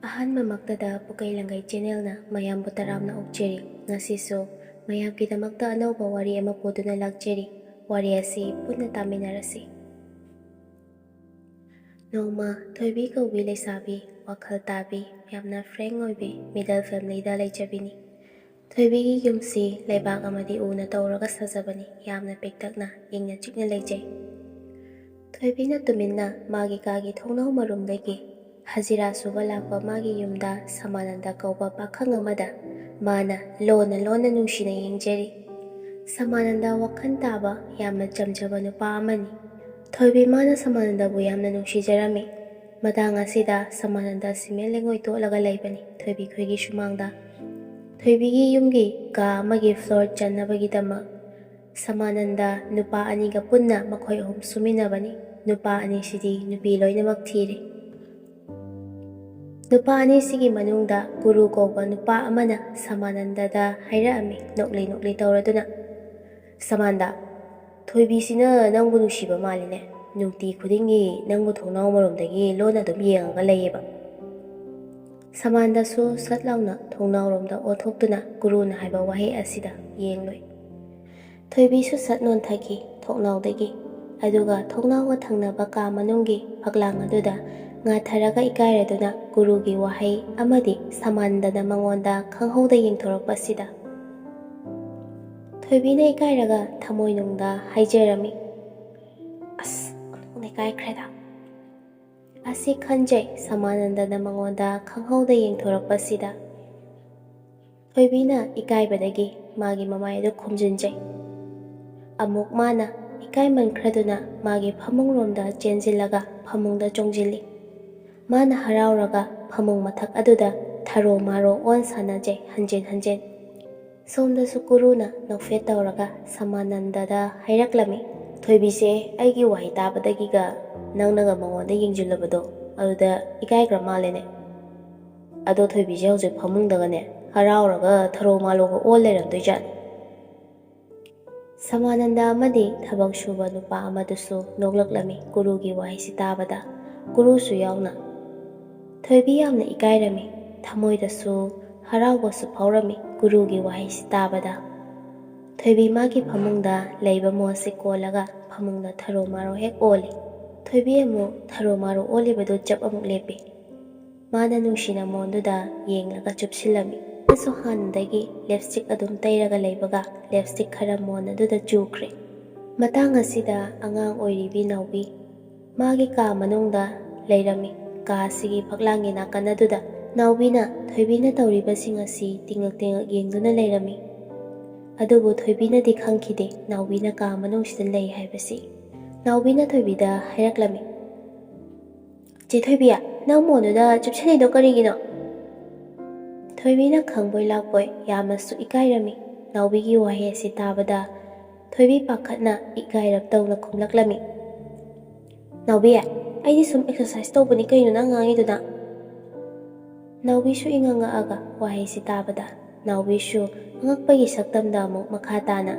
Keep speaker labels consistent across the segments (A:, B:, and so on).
A: ꯑꯍꯥꯟꯕꯃꯛꯇꯗ ꯄꯨꯀꯩ ꯂꯪꯒꯩ ꯆꯦꯅꯦꯜꯅ ꯃꯌꯥꯝꯕꯨ ꯇꯔꯥꯝꯅ ꯑꯣꯛꯆꯔꯤ꯫ ꯉꯁꯤꯁꯨ ꯃꯌꯥꯝꯒꯤꯗꯃꯛꯇ ꯑꯅꯧꯕ ꯋꯥꯔꯤ ꯑꯃ ꯄꯨꯗꯨꯅ ꯂꯥꯛꯆꯔꯤ꯫ ꯋꯥꯔꯤ ꯑꯁꯤ ꯄꯨꯟꯅ ꯇꯥꯃꯤꯟꯅꯔꯁꯤ꯫ ꯅꯣꯡꯃ ꯊꯣꯏꯕꯤ ꯀꯧꯕꯤ ꯂꯩꯁꯥꯕꯤ, ꯋꯥꯈꯜ ꯇꯥꯕꯤ, ꯌꯥꯝꯅ ꯐ꯭ꯔꯦꯡ ꯑꯣꯏꯕꯤ ꯃꯤꯗꯜ ꯐꯦꯃꯤꯂꯤꯗ ꯂꯩꯖꯕꯤꯅꯤ꯫ ꯊꯣꯏꯕꯤꯒꯤ ꯌꯨꯝꯁꯤ ꯂꯩꯕꯥꯛ ꯑꯃꯗꯤ ꯎꯅ ꯇꯧꯔꯒ ꯁꯥꯖꯕꯅꯤ꯫ ꯌꯥꯝꯅ ꯄꯤꯛꯇꯛꯅ ꯏꯪꯅ ꯆꯤꯛꯅ ꯂꯩꯖꯩ꯫ ꯊꯣꯏꯕꯤꯅ ꯇꯨꯃꯤꯟꯅ ꯃꯥꯒꯤ ꯀꯥꯒꯤ ꯊꯣꯡꯅꯥꯎ ꯃꯔꯨꯝꯗꯒꯤ ꯍꯖꯤꯔꯥ ꯁꯨꯕ ꯂꯥꯛꯄ ꯃꯥꯒꯤ ꯌꯨꯝꯗ ꯁꯃꯥꯅꯟꯗ ꯀꯧꯕ ꯄꯥꯈꯪ ꯑꯃꯗ ꯃꯥꯅ ꯂꯣꯟꯅ ꯂꯣꯟꯅ ꯅꯨꯡꯁꯤꯅ ꯌꯦꯡꯖꯔꯤ꯫ ꯁꯃꯥꯅꯟꯗ ꯋꯥꯈꯜ ꯇꯥꯕ ꯌꯥꯝꯅ ꯆꯝꯖꯕ ꯅꯨꯄꯥ ꯑꯃꯅꯤ꯫ ꯊꯣꯏꯕꯤ ꯃꯥꯅ ꯁꯃꯥꯅꯟꯗꯕꯨ ꯌꯥꯝꯅ ꯅꯨꯡꯁꯤꯖꯔꯝꯃꯤ꯫ ꯃꯇꯥꯡ ꯑꯁꯤꯗ ꯁꯃꯥꯅꯟꯗ ꯁꯤꯃꯦꯟ ꯂꯩꯉꯣꯏ ꯇꯣꯠꯂꯒ ꯂꯩꯕꯅꯤ ꯊꯣꯏꯕꯤ ꯈꯣꯏꯒꯤ ꯁꯨꯃꯥꯡꯗ꯫ ꯊꯣꯏꯕꯤꯒꯤ ꯌꯨꯝꯒꯤ ꯀꯥ ꯑꯃꯒꯤ ꯐ꯭ꯂꯣꯔ ꯆꯟꯅꯕꯒꯤꯗꯃꯛ ꯁꯃꯥꯅꯟꯗ ꯅꯨꯄꯥ ꯑꯅꯤꯒ ꯄꯨꯟꯅ ꯃꯈꯣꯏ ꯑꯍꯨꯝ ꯁꯨꯃꯤꯟꯅꯕꯅꯤ꯫ ꯅꯨꯄꯥ ꯑꯅꯤꯁꯤꯗꯤ ꯅꯨꯄꯤ ꯂꯣꯏꯅꯃꯛ ꯊꯤꯔꯦ꯫ ꯅꯨꯄꯥ ꯑꯅꯤꯁꯤꯒꯤ ꯃꯅꯨꯡꯗ ꯒꯨꯔꯨ ꯀꯧꯕ ꯅꯨꯄꯥ ꯑꯃꯅ ꯁꯃꯥꯅꯟꯗꯗ ꯍꯥꯏꯔꯛꯑꯝꯃꯤ ꯅꯣꯛꯂꯤ ꯅꯣꯛꯂꯤ ꯇꯧꯔꯗꯨꯅ, "ꯁꯃꯥꯟꯗ, ꯊꯣꯏꯕꯤꯁꯤꯅ ꯅꯪꯕꯨ ꯅꯨꯡꯁꯤꯕ ꯃꯥꯜꯂꯤꯅꯦ꯫ ꯅꯨꯡꯇꯤ ꯈꯨꯗꯤꯡꯒꯤ ꯅꯪꯕꯨ ꯊꯣꯡꯅꯥꯎ ꯃꯔꯣꯝꯗꯒꯤ ꯂꯣꯟꯅ ꯑꯗꯨꯝ ꯌꯦꯡꯉꯒ ꯂꯩꯌꯦꯕ꯫" ꯁꯃꯥꯟꯗꯁꯨ ꯁꯠ ꯂꯥꯎꯅ ꯊꯣꯡꯅꯥꯎꯔꯣꯝꯗ ꯑꯣꯟꯊꯣꯛꯇꯨꯅ ꯒꯨꯔꯨꯅ ꯍꯥꯏꯕ ꯋꯥꯍꯩ ꯑꯁꯤꯗ ꯌꯦꯡꯂꯨꯏ꯫ ꯊꯣꯏꯕꯤꯁꯨ ꯁꯠ ꯅꯣꯟꯊꯈꯤ ꯊꯣꯡꯅꯥꯎꯗꯒꯤ꯫ ꯑꯗꯨꯒ ꯊꯣꯡꯅꯥꯎꯒ ꯊꯪꯅꯕ ꯀꯥ ꯃꯅꯨꯡꯒꯤ ꯐꯛꯂꯥꯡ ꯑꯗꯨꯗ ꯉꯥꯊꯔꯒ ꯏꯀꯥꯏꯔꯗꯨꯅ ꯒꯨꯔꯨꯒꯤ ꯋꯥꯍꯩ ꯑꯃꯗꯤ ꯁꯃꯥꯟꯗꯅ ꯃꯉꯣꯟꯗ ꯈꯪꯍꯧꯗ ꯌꯦꯡꯊꯣꯔꯛꯄꯁꯤꯗ ꯊꯣꯏꯕꯤꯅ ꯏꯀꯥꯏꯔꯒ ꯊꯃꯣꯏꯅꯨꯡꯗ ꯍꯥꯏꯖꯔꯝꯃꯤ, "ꯑꯁ, ꯑꯃꯨꯛ ꯏꯀꯥꯏꯈ꯭ꯔꯦꯗ꯫" ꯑꯁꯤ ꯈꯟꯖꯩ ꯁꯃꯥꯅꯟꯗꯅ ꯃꯉꯣꯟꯗ ꯈꯪꯍꯧꯗ ꯌꯦꯡꯊꯣꯔꯛꯄꯁꯤꯗ꯫ ꯊꯣꯏꯕꯤꯅ ꯏꯀꯥꯏꯕꯗꯒꯤ ꯃꯥꯒꯤ ꯃꯃꯥꯏ ꯑꯗꯨ ꯈꯨꯝꯖꯤꯟꯖꯩ꯫ ꯑꯃꯨꯛ ꯃꯥꯅ ꯏꯀꯥꯏꯃꯟꯈ꯭ꯔꯗꯨꯅ ꯃꯥꯒꯤ ꯐꯃꯨꯡꯔꯣꯝꯗ ꯆꯦꯟꯖꯤꯜꯂꯒ ꯐꯃꯨꯡꯗ ꯆꯣꯡꯖꯤꯜꯂꯤ꯫ ꯃꯥꯅ ꯍꯔꯥꯎꯔꯒ ꯐꯃꯨꯡ ꯃꯊꯛ ꯑꯗꯨꯗ ꯊꯔꯣ ꯃꯥꯔꯣ ꯑꯣꯟ ꯁꯥꯅꯖꯩ ꯍꯟꯖꯤꯟ ꯍꯟꯖꯤꯟ꯫ ꯁꯣꯝꯗꯁꯨ ꯒꯨꯔꯨꯅ ꯅꯣꯛꯐꯦꯠ ꯇꯧꯔꯒ ꯁꯃꯥꯅꯟꯗꯗ ꯍꯥꯏꯔꯛꯂꯝꯃꯤ, "ꯊꯣꯏꯕꯤꯁꯦ ꯑꯩꯒꯤ ꯋꯥꯍꯩ ꯇꯥꯕꯗꯒꯤꯒ ꯅꯪꯅꯒ ꯃꯉꯣꯟꯗ ꯌꯦꯡꯖꯤꯜꯂꯨꯕꯗꯣ ꯑꯗꯨꯗ ꯏꯀꯥꯏꯈ꯭ꯔ ꯃꯥꯜꯂꯦꯅꯦ꯫ ꯑꯗꯣ ꯊꯣꯏꯕꯤꯁꯦ ꯍꯧꯖꯤꯛ ꯐꯃꯨꯡꯗꯒꯅꯦ ꯍꯔꯥꯎꯔꯒ ꯊꯔꯣ ꯃꯥꯔꯣꯒ ꯑꯣꯜ ꯂꯩꯔꯝꯗꯣꯏꯖꯥꯠꯅꯤ꯫" ꯁꯃꯥꯅꯟꯗ ꯑꯃꯗꯤ ꯊꯕꯛ ꯁꯨꯕ ꯅꯨꯄꯥ ꯑꯃꯗꯨꯁꯨ ꯅꯣꯛꯂꯛꯂꯝꯃꯤ ꯒꯨꯔꯨꯒꯤ ꯋꯥꯍꯩꯁꯤ ꯇꯥꯕꯗ, ꯒꯨꯔꯨꯁꯨ ꯌꯥꯎꯅ꯫ ꯊꯣꯏꯕꯤ ꯌꯥꯝꯅ ꯏꯀꯥꯏꯔꯝꯃꯤ, ꯊꯃꯣꯏꯗꯁꯨ ꯍꯔꯥꯎꯕꯁꯨ ꯐꯥꯎꯔꯝꯃꯤ ꯒꯨꯔꯨꯒꯤ ꯋꯥꯍꯩꯁꯤ ꯇꯥꯕꯗ꯫ ꯊꯣꯏꯕꯤ ꯃꯥꯒꯤ ꯐꯃꯨꯡꯗ ꯂꯩꯕ ꯃꯣꯟꯁꯤ ꯀꯣꯜꯂꯒ ꯐꯃꯨꯡꯗ ꯊꯔꯣ ꯃꯥꯔꯣ ꯍꯦꯛ ꯑꯣꯜꯂꯤ꯫ ꯊꯣꯏꯕꯤ ꯑꯃꯨꯛ ꯊꯔꯣ ꯃꯥꯔꯣ ꯑꯣꯜꯂꯤꯕꯗꯨ ꯆꯞ ꯑꯃꯨꯛ ꯂꯦꯞꯄꯤ꯫ ꯃꯥꯅ ꯅꯨꯡꯁꯤꯅ ꯃꯣꯟꯗꯨꯗ ꯌꯦꯡꯂꯒ ꯆꯨꯞꯁꯤꯜꯂꯝꯃꯤ꯫ ꯃꯥꯁꯨ ꯍꯥꯟꯅꯗꯒꯤ ꯂꯤꯞꯁꯇꯤꯛ ꯑꯗꯨꯝ ꯇꯩꯔꯒ ꯂꯩꯕꯒ ꯂꯤꯞꯁꯇꯤꯛ ꯈꯔ ꯃꯣꯟ ꯑꯗꯨꯗ ꯆꯨꯈ꯭ꯔꯦ꯫ ꯃꯇꯥꯡ ꯑꯁꯤꯗ ꯑꯉꯥꯡ ꯑꯣꯏꯔꯤꯕꯤ ꯅꯥꯎꯕꯤ ꯃꯥꯒꯤ ꯀꯥ ꯃꯅꯨꯡꯗ ꯂꯩꯔꯝꯃꯤ꯫ ꯀꯥ ꯑꯁꯤꯒꯤ ꯐꯛꯂꯥꯡꯒꯤ ꯅꯥꯀꯟ ꯑꯗꯨꯗ ꯅꯥꯎꯕꯤꯅ ꯊꯣꯏꯕꯤꯅ ꯇꯧꯔꯤꯕꯁꯤꯡ ꯑꯁꯤ ꯇꯤꯡꯉꯛ ꯇꯤꯡꯉꯛ ꯌꯦꯡꯗꯨꯅ ꯂꯩꯔꯝꯃꯤ꯫ ꯑꯗꯨꯕꯨ ꯊꯣꯏꯕꯤꯅꯗꯤ ꯈꯪꯈꯤꯗꯦ ꯅꯥꯎꯕꯤꯅ ꯀꯥ ꯃꯅꯨꯡꯁꯤꯗ ꯂꯩ ꯍꯥꯏꯕꯁꯤ꯫ ꯅꯥꯎꯕꯤꯅ ꯊꯣꯏꯕꯤꯗ ꯍꯥꯏꯔꯛꯂꯝꯃꯤ, "ꯆꯦ ꯊꯣꯏꯕꯤ, ꯅꯪ ꯃꯣꯟꯗꯨꯗ ꯆꯨꯞꯁꯤꯜꯂꯤꯗꯣ ꯀꯔꯤꯒꯤꯅꯣ?" ꯊꯣꯏꯕꯤꯅ ꯈꯪꯕꯣꯏ ꯂꯥꯛꯄꯣꯏ ꯌꯥꯝꯅꯁꯨ ꯏꯀꯥꯏꯔꯝꯃꯤ꯫ ꯅꯥꯎꯕꯤꯒꯤ ꯋꯥꯍꯩ ꯑꯁꯤ ꯇꯥꯕꯗ ꯊꯣꯏꯕꯤ ꯄꯥꯈꯠꯅ ꯏꯀꯥꯏꯔꯞ ꯇꯧꯅ ꯈꯨꯝꯂꯛꯂꯝꯃꯤ, "ꯅꯥꯎꯕꯤ, ꯑꯩꯗꯤ ꯁꯨꯝ ꯑꯦꯛꯁꯔꯁꯥꯏꯁ ꯇꯧꯕꯅꯤ, ꯀꯩꯅꯣ ꯅꯪ ꯉꯥꯡꯉꯤꯗꯨꯅ?" ꯅꯥꯎꯕꯤꯁꯨ ꯏꯉꯛ ꯉꯛꯑꯒ ꯋꯥꯍꯩꯁꯤ ꯇꯥꯕꯗ ꯅꯥꯎꯕꯤꯁꯨ ꯑꯉꯛꯄꯒꯤ ꯁꯛꯇꯝꯗ ꯑꯃꯨꯛ ꯃꯈꯥ ꯇꯥꯅ,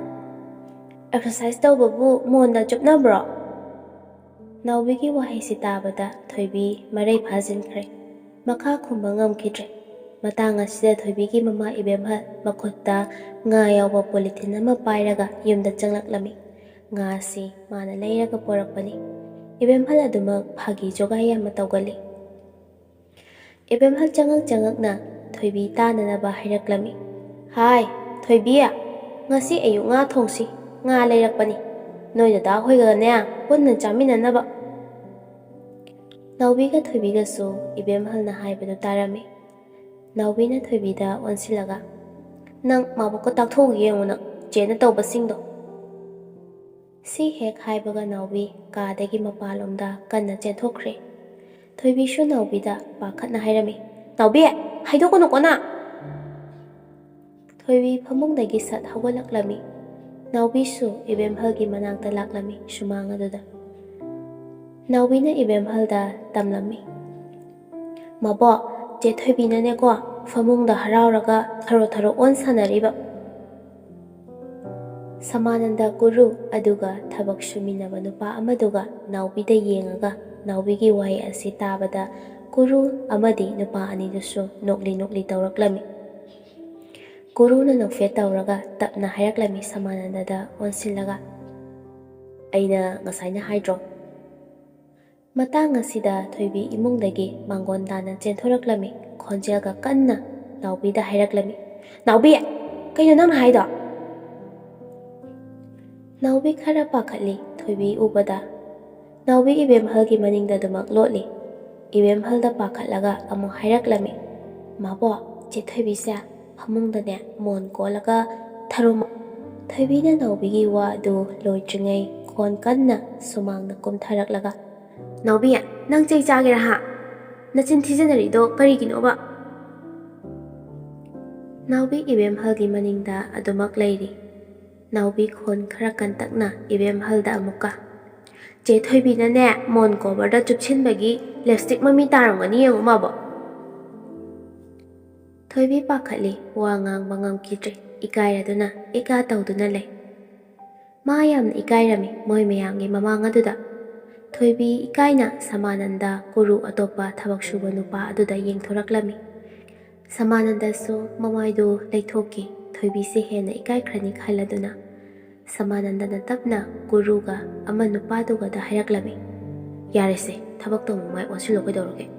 A: "ꯑꯦꯛꯁꯔꯁꯥꯏꯁ ꯇꯧꯕꯕꯨ ꯃꯣꯟꯗ ꯆꯨꯞꯅꯕ꯭ꯔꯣ?" ꯅꯥꯎꯕꯤꯒꯤ ꯋꯥꯍꯩꯁꯤ ꯇꯥꯕꯗ ꯊꯣꯏꯕꯤ ꯃꯔꯩ ꯐꯥꯖꯤꯟꯈ꯭ꯔꯦ, ꯃꯈꯥ ꯈꯨꯝꯕ ꯉꯝꯈꯤꯗ꯭ꯔꯦ꯫ ꯃꯇꯥꯡ ꯑꯁꯤꯗ ꯊꯣꯏꯕꯤꯒꯤ ꯃꯃꯥ ꯏꯕꯦꯝꯍꯜ ꯃꯈꯨꯠꯇ ꯉꯥ ꯌꯥꯎꯕ ꯄꯣꯂꯤꯊꯤꯟ ꯑꯃ ꯄꯥꯏꯔꯒ ꯌꯨꯝꯗ ꯆꯪꯂꯛꯂꯝꯃꯤ꯫ ꯉꯥꯁꯤ ꯃꯥꯅ ꯂꯩꯔꯒ ꯄꯣꯔꯛꯄꯅꯤ꯫ ꯏꯕꯦꯝꯍꯜ ꯑꯗꯨꯃꯛ ꯐꯥꯒꯤ ꯖꯣꯒꯥꯏ ꯌꯥꯝꯅ ꯇꯧꯒꯜꯂꯤ꯫ ꯏꯕꯦꯝꯍꯜ ꯆꯉꯛ ꯆꯉꯛꯅ ꯊꯣꯏꯕꯤ ꯇꯥꯅꯅꯕ ꯍꯥꯏꯔꯛꯂꯝꯃꯤ, "ꯍꯥꯏ ꯊꯣꯏꯕꯤ, ꯉꯁꯤ ꯑꯌꯨꯛ ꯉꯥ ꯊꯣꯡꯁꯤ, ꯉꯥ ꯂꯩꯔꯛꯄꯅꯤ, ꯅꯣꯏ ꯗꯗꯥ ꯍꯣꯏꯒꯅꯦ ꯄꯨꯟꯅ ꯆꯥꯃꯤꯟꯅꯅꯕ꯫" ꯅꯥꯎꯕꯤꯒ ꯊꯣꯏꯕꯤꯒꯁꯨ ꯏꯕꯦꯝꯍꯜꯅ ꯍꯥꯏꯕꯗꯨ ꯇꯥꯔꯝꯃꯤ꯫ ꯅꯥꯎꯕꯤꯅ ꯊꯣꯏꯕꯤꯗ ꯑꯣꯟꯁꯤꯜꯂꯒ, "ꯅꯪ ꯃꯥꯕꯣꯛꯀ ꯇꯥꯛꯊꯣꯛꯎꯒꯦ ꯌꯦꯡꯉꯨ ꯅꯪ, ꯆꯦꯅ ꯇꯧꯕꯁꯤꯡꯗꯣ꯫" ꯁꯤ ꯍꯦꯛ ꯍꯥꯏꯕꯒ ꯅꯥꯎꯕꯤ ꯀꯥꯗꯒꯤ ꯃꯄꯥꯟꯂꯣꯝꯗ ꯀꯟꯅ ꯆꯦꯟꯊꯣꯛꯈ꯭ꯔꯦ꯫ ꯊꯣꯏꯕꯤꯁꯨ ꯅꯥꯎꯕꯤꯗ ꯄꯥꯈꯠꯅ ꯍꯥꯏꯔꯝꯃꯤ, "ꯅꯥꯎꯕꯤ, ꯍꯥꯏꯗꯣꯛꯀꯅꯨꯀꯣ ꯅꯪ꯫" ꯊꯣꯏꯕꯤ ꯐꯃꯨꯡꯗꯒꯤ ꯁꯠ ꯍꯧꯒꯠꯂꯛꯂꯝꯃꯤ꯫ ꯅꯥꯎꯕꯤꯁꯨ ꯏꯕꯦꯝꯍꯜꯒꯤ ꯃꯅꯥꯛꯇ ꯂꯥꯛꯂꯝꯃꯤ ꯁꯨꯃꯥꯡ ꯑꯗꯨꯗ꯫ ꯅꯥꯎꯕꯤꯅ ꯏꯕꯦꯝꯍꯜꯗ ꯇꯝꯂꯝꯃꯤ, "ꯃꯕꯣꯛ, ꯆꯦ ꯊꯣꯏꯕꯤꯅꯅꯦꯀꯣ ꯐꯃꯨꯡꯗ ꯍꯔꯥꯎꯔꯒ ꯊꯔꯣ ꯊꯔꯣ ꯑꯣꯟ ꯁꯥꯅꯔꯤꯕ꯫" ꯁꯃꯥꯅꯟꯗ ꯒꯨꯔꯨ ꯑꯗꯨꯒ ꯊꯕꯛ ꯁꯨꯃꯤꯟꯅꯕ ꯅꯨꯄꯥ ꯑꯃꯗꯨꯒ ꯅꯥꯎꯕꯤꯗ ꯌꯦꯡꯉꯒ ꯅꯥꯎꯕꯤꯒꯤ ꯋꯥꯍꯩ ꯑꯁꯤ ꯇꯥꯕꯗ ꯒꯨꯔꯨ ꯑꯃꯗꯤ ꯅꯨꯄꯥ ꯑꯅꯤꯗꯨꯁꯨ ꯅꯣꯛꯂꯤ ꯇꯧꯔꯛꯂꯝꯃꯤ꯫ ꯒꯨꯔꯨꯅ ꯅꯣꯛꯐꯦꯠ ꯇꯧꯔꯒ ꯇꯞꯅ ꯍꯥꯏꯔꯛꯂꯝꯃꯤ ꯁꯃꯥꯅꯟꯗꯗ ꯑꯣꯟꯁꯤꯜꯂꯒ, "ꯑꯩꯅ ꯉꯁꯥꯏꯅ ꯍꯥꯏꯗ꯭ꯔꯣ?" ꯃꯇꯥꯡ ꯑꯁꯤꯗ ꯊꯣꯏꯕꯤ ꯏꯃꯨꯡꯗꯒꯤ ꯃꯥꯡꯒꯣꯟ ꯇꯥꯅ ꯆꯦꯟꯊꯣꯔꯛꯂꯝꯃꯤ꯫ ꯈꯣꯟꯖꯦꯜꯒ ꯀꯟꯅ ꯅꯥꯎꯕꯤꯗ ꯍꯥꯏꯔꯛꯂꯝꯃꯤ, "ꯅꯥꯎꯕꯤ, ꯀꯩꯅꯣ ꯅꯪꯅ ꯍꯥꯏꯗꯣ?" ꯅꯥꯎꯕꯤ ꯈꯔ ꯄꯥꯈꯠꯂꯤ ꯊꯣꯏꯕꯤ ꯎꯕꯗ꯫ ꯅꯥꯎꯕꯤ ꯏꯕꯦꯝꯍꯜꯒꯤ ꯃꯅꯤꯡꯗ ꯑꯗꯨꯃꯛ ꯂꯣꯠꯂꯤ꯫ ꯏꯕꯦꯝꯍꯜꯗ ꯄꯥꯈꯠꯂꯒ ꯑꯃꯨꯛ ꯍꯥꯏꯔꯛꯂꯝꯃꯤ, "ꯃꯥꯕꯣꯛ, ꯆꯦ ꯊꯣꯏꯕꯤꯁꯦ ꯐꯃꯨꯡꯗꯅꯦ ꯃꯣꯟ ꯀꯣꯜꯂꯒ ꯊꯔꯣ." ꯊꯣꯏꯕꯤꯅ ꯅꯥꯎꯕꯤꯒꯤ ꯋꯥ ꯑꯗꯨ ꯂꯣꯏꯗ꯭ꯔꯤꯉꯩ ꯈꯣꯟ ꯀꯟꯅ ꯁꯨꯃꯥꯡꯗ ꯀꯨꯝꯊꯔꯛꯂꯒ, "ꯅꯥꯎꯕꯤ, ꯅꯪ ꯆꯩ ꯆꯥꯒꯦꯔꯥ ꯍꯥ? ꯅꯆꯤꯟ ꯊꯤꯖꯟꯅꯔꯤꯗꯣ ꯀꯔꯤꯒꯤꯅꯣꯕ?" ꯅꯥꯎꯕꯤ ꯏꯕꯦꯝꯍꯜꯒꯤ ꯃꯅꯤꯡꯗ ꯑꯗꯨꯃꯛ ꯂꯩꯔꯤ꯫ ꯅꯥꯎꯕꯤ ꯈꯣꯟ ꯈꯔ ꯀꯟꯇꯛꯅ ꯏꯕꯦꯝꯍꯜꯗ ꯑꯃꯨꯛꯀ, "ꯆꯦ ꯊꯣꯏꯕꯤꯅꯅꯦ ꯃꯣꯟ ꯀꯣꯚꯔꯗ ꯆꯨꯞꯁꯤꯟꯕꯒꯤ ꯂꯤꯞꯁꯇꯤꯛ ꯃꯃꯤ ꯇꯥꯔꯝꯒꯅꯤ ꯌꯦꯡꯉꯨ ꯃꯥꯕꯣꯛ." ꯊꯣꯏꯕꯤ ꯄꯥꯈꯠꯂꯤ, ꯋꯥ ꯉꯥꯡꯕ ꯉꯝꯈꯤꯗ꯭ꯔꯦ, ꯏꯀꯥꯏꯔꯗꯨꯅ ꯏꯀꯥ ꯇꯧꯗꯨꯅ ꯂꯩ꯫ ꯃꯥ ꯌꯥꯝꯅ ꯏꯀꯥꯏꯔꯝꯃꯤ ꯃꯣꯏ ꯃꯌꯥꯝꯒꯤ ꯃꯃꯥꯡ ꯑꯗꯨꯗ꯫ ꯊꯣꯏꯕꯤ ꯏꯀꯥꯏꯅ ꯁꯃꯥꯅꯟꯗ ꯒꯨꯔꯨ ꯑꯇꯣꯞꯄ ꯊꯕꯛ ꯁꯨꯕ ꯅꯨꯄꯥ ꯑꯗꯨꯗ ꯌꯦꯡꯊꯣꯔꯛꯂꯝꯃꯤ꯫ ꯁꯃꯥꯅꯟꯗꯁꯨ ꯃꯃꯥꯏꯗꯨ ꯂꯩꯊꯣꯛꯈꯤ, ꯊꯣꯏꯕꯤꯁꯦ ꯍꯦꯟꯅ ꯏꯀꯥꯏꯈ꯭ꯔꯅꯤ ꯈꯜꯂꯗꯨꯅ꯫ ꯁꯃꯥꯅꯟꯗꯅ ꯇꯞꯅ ꯒꯨꯔꯨꯒ ꯑꯃ ꯅꯨꯄꯥꯗꯨꯒꯗ ꯍꯥꯏꯔꯛꯂꯝꯃꯤ, "ꯌꯥꯔꯦꯁꯦ, ꯊꯕꯛ ꯇꯧꯅꯨ ꯃꯥꯏ ꯑꯣꯟꯁꯤꯜꯂꯣ ꯀꯩꯗꯧꯔꯒꯦ?"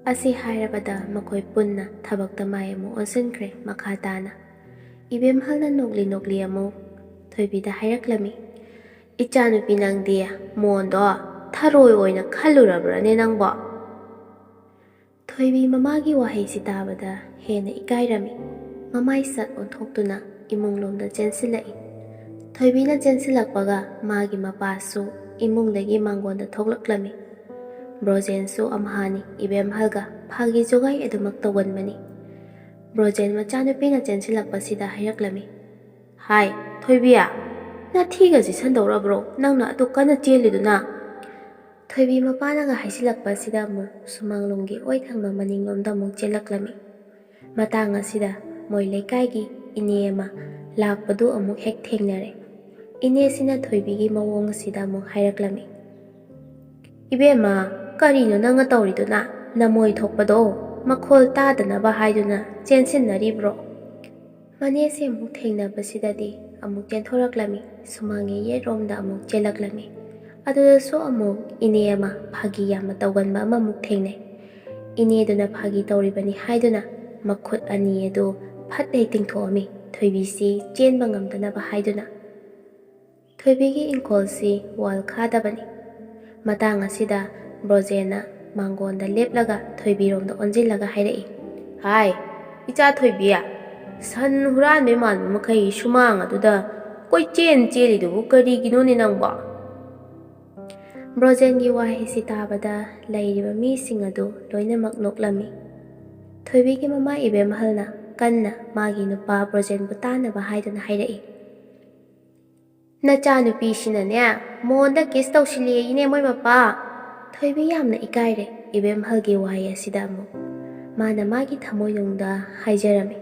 A: ꯑꯁꯤ ꯍꯥꯏꯔꯕꯗ ꯃꯈꯣꯏ ꯄꯨꯟꯅ ꯊꯕꯛꯇ ꯃꯥꯏ ꯑꯃꯨꯛ ꯑꯣꯟꯁꯤꯟꯈ꯭ꯔꯦ ꯃꯈꯥ ꯇꯥꯅ꯫ ꯏꯕꯦꯝꯍꯜꯅ ꯅꯣꯛꯂꯤ ꯑꯃꯨꯛ ꯊꯣꯏꯕꯤꯗ ꯍꯥꯏꯔꯛꯂꯝꯃꯤ, "ꯏꯆꯥꯅꯨꯄꯤ ꯅꯪꯗꯤ ꯃꯣꯟꯗꯣ ꯊꯔꯣꯏ ꯑꯣꯏꯅ ꯈꯜꯂꯨꯔꯕ꯭ꯔꯅꯦ ꯅꯪꯕꯣ?" ꯊꯣꯏꯕꯤ ꯃꯃꯥꯒꯤ ꯋꯥꯍꯩꯁꯤ ꯇꯥꯕꯗ ꯍꯦꯟꯅ ꯏꯀꯥꯏꯔꯝꯃꯤ꯫ ꯃꯃꯥꯏ ꯁꯠ ꯑꯣꯟꯊꯣꯛꯇꯨꯅ ꯏꯃꯨꯡꯂꯣꯝꯗ ꯆꯦꯟꯁꯤꯜꯂꯛꯏ꯫ ꯊꯣꯏꯕꯤꯅ ꯆꯦꯟꯁꯤꯜꯂꯛꯄꯒ ꯃꯥꯒꯤ ꯃꯄꯥꯁꯨ ꯏꯃꯨꯡꯗꯒꯤ ꯃꯥꯡꯒꯣꯟꯗ ꯊꯣꯛꯂꯛꯂꯝꯃꯤ꯫ ꯕ꯭ꯔꯣꯖꯦꯟꯁꯨ ꯑꯝꯍꯥꯅꯤ ꯏꯕꯦꯝꯍꯜꯒ ꯐꯥꯒꯤ ꯖꯣꯒꯥꯏ ꯑꯗꯨꯃꯛ ꯇꯧꯒꯟꯕꯅꯤ꯫ ꯕ꯭ꯔꯣꯖꯦꯟ ꯃꯆꯥꯅꯨꯄꯤꯅ ꯆꯦꯟꯁꯤꯜꯂꯛꯄꯁꯤꯗ ꯍꯥꯏꯔꯛꯂꯝꯃꯤ, "ꯍꯥꯏ ꯊꯣꯏꯕꯤ, ꯅꯊꯤꯒ ꯆꯤꯠꯁꯟꯗꯧꯔꯕ꯭ꯔꯣ ꯅꯪꯅ ꯑꯗꯨꯛ ꯀꯟꯅ ꯆꯦꯜꯂꯤꯗꯨꯅ?" ꯊꯣꯏꯕꯤ ꯃꯄꯥꯅꯒ ꯍꯥꯏꯖꯤꯜꯂꯛꯄꯁꯤꯗ ꯑꯃꯨꯛ ꯁꯨꯃꯥꯡꯂꯣꯝꯒꯤ ꯑꯣꯏ ꯊꯪꯕ ꯃꯅꯤꯡꯂꯣꯝꯗ ꯑꯃꯨꯛ ꯆꯦꯜꯂꯛꯂꯝꯃꯤ꯫ ꯃꯇꯥꯡ ꯑꯁꯤꯗ ꯃꯣꯏ ꯂꯩꯀꯥꯏꯒꯤ ꯏꯅꯦ ꯑꯃ ꯂꯥꯛꯄꯗꯨ ꯑꯃꯨꯛ ꯍꯦꯛ ꯊꯦꯡꯅꯔꯦ꯫ ꯏꯅꯦꯁꯤꯅ ꯊꯣꯏꯕꯤꯒꯤ ꯃꯑꯣꯡ ꯑꯁꯤꯗ ꯑꯃꯨꯛ ꯍꯥꯏꯔꯛꯂꯝꯃꯤ, "ꯏꯕꯦꯝꯃ, ꯀꯔꯤꯅꯣ ꯅꯪꯅ ꯇꯧꯔꯤꯗꯨꯅ? ꯅꯃꯣꯏ ꯊꯣꯛꯄꯗꯣ ꯃꯈꯣꯜ ꯇꯥꯗꯅꯕ ꯍꯥꯏꯗꯨꯅ ꯆꯦꯟꯁꯤꯟꯅꯔꯤꯕ꯭ꯔꯣ?" ꯃꯅꯦꯁꯦ ꯑꯃꯨꯛ ꯊꯦꯡꯅꯕꯁꯤꯗꯗꯤ ꯑꯃꯨꯛ ꯆꯦꯟꯊꯣꯔꯛꯂꯝꯃꯤ, ꯁꯨꯃꯥꯡꯒꯤ ꯌꯦꯠꯔꯣꯝꯗ ꯑꯃꯨꯛ ꯆꯦꯜꯂꯛꯂꯝꯃꯤ꯫ ꯑꯗꯨꯗꯁꯨ ꯑꯃꯨꯛ ꯏꯅꯦ ꯑꯃ ꯐꯥꯒꯤ ꯌꯥꯝꯅ ꯇꯧꯒꯟꯕ ꯑꯃꯃꯨꯛ ꯊꯦꯡꯅꯩ꯫ ꯏꯅꯦꯗꯨꯅ ꯐꯥꯒꯤ ꯇꯧꯔꯤꯕꯅꯤ ꯍꯥꯏꯗꯨꯅ ꯃꯈꯨꯠ ꯑꯅꯤ ꯑꯗꯨ ꯐꯠ ꯍꯦꯛ ꯇꯤꯡꯊꯣꯛꯑꯝꯃꯤ, ꯊꯣꯏꯕꯤꯁꯤ ꯆꯦꯟꯕ ꯉꯝꯗꯅꯕ ꯍꯥꯏꯗꯨꯅ꯫ ꯊꯣꯏꯕꯤꯒꯤ ꯏꯪꯈꯣꯜꯁꯤ ꯋꯥꯜ ꯈꯥꯗꯕꯅꯤ꯫ ꯃꯇꯥꯡ ꯑꯁꯤꯗ ꯕ꯭ꯔꯣꯖꯦꯟꯅ ꯃꯥꯡꯒꯣꯟꯗ ꯂꯦꯞꯂꯒ ꯊꯣꯏꯕꯤꯔꯣꯝꯗ ꯑꯣꯟꯁꯤꯜꯂꯒ ꯍꯥꯏꯔꯛꯏ, "ꯍꯥꯏ ꯏꯆꯥ ꯊꯣꯏꯕꯤ, ꯁꯟ ꯍꯨꯔꯥꯟꯕꯩ ꯃꯥꯟꯕ ꯃꯈꯩ ꯁꯨꯃꯥꯡ ꯑꯗꯨꯗ ꯀꯣꯏꯆꯦꯟ ꯆꯦꯜꯂꯤꯗꯨꯕꯨ ꯀꯔꯤꯒꯤꯅꯣꯅꯦ ꯅꯪꯕꯣ?" ꯕ꯭ꯔꯣꯖꯦꯟꯒꯤ ꯋꯥꯍꯩꯁꯤ ꯇꯥꯕꯗ ꯂꯩꯔꯤꯕ ꯃꯤꯁꯤꯡ ꯑꯗꯨ ꯂꯣꯏꯅꯃꯛ ꯅꯣꯛꯂꯝꯃꯤ꯫ ꯊꯣꯏꯕꯤꯒꯤ ꯃꯃꯥ ꯏꯕꯦꯝꯍꯜꯅ ꯀꯟꯅ ꯃꯥꯒꯤ ꯅꯨꯄꯥ ꯕ꯭ꯔꯣꯖꯦꯟꯕꯨ ꯇꯥꯅꯕ ꯍꯥꯏꯗꯨꯅ ꯍꯥꯏꯔꯛꯏ, "ꯅꯆꯥꯅꯨꯄꯤꯁꯤꯅꯅꯦ ꯃꯣꯟꯗ ꯀꯤꯁ ꯇꯧꯁꯤꯜꯂꯦꯌꯦꯅꯦ ꯃꯣꯏ ꯃꯄꯥ." ꯊꯣꯏꯕꯤ ꯌꯥꯝꯅ ꯏꯀꯥꯏꯔꯦ ꯏꯕꯦꯝꯍꯜꯒꯤ ꯋꯥꯍꯩ ꯑꯁꯤꯗ ꯑꯃꯨꯛ꯫ ꯃꯥꯅ ꯃꯥꯒꯤ ꯊꯃꯣꯏꯅꯨꯡꯗ ꯍꯥꯏꯖꯔꯝꯃꯤ,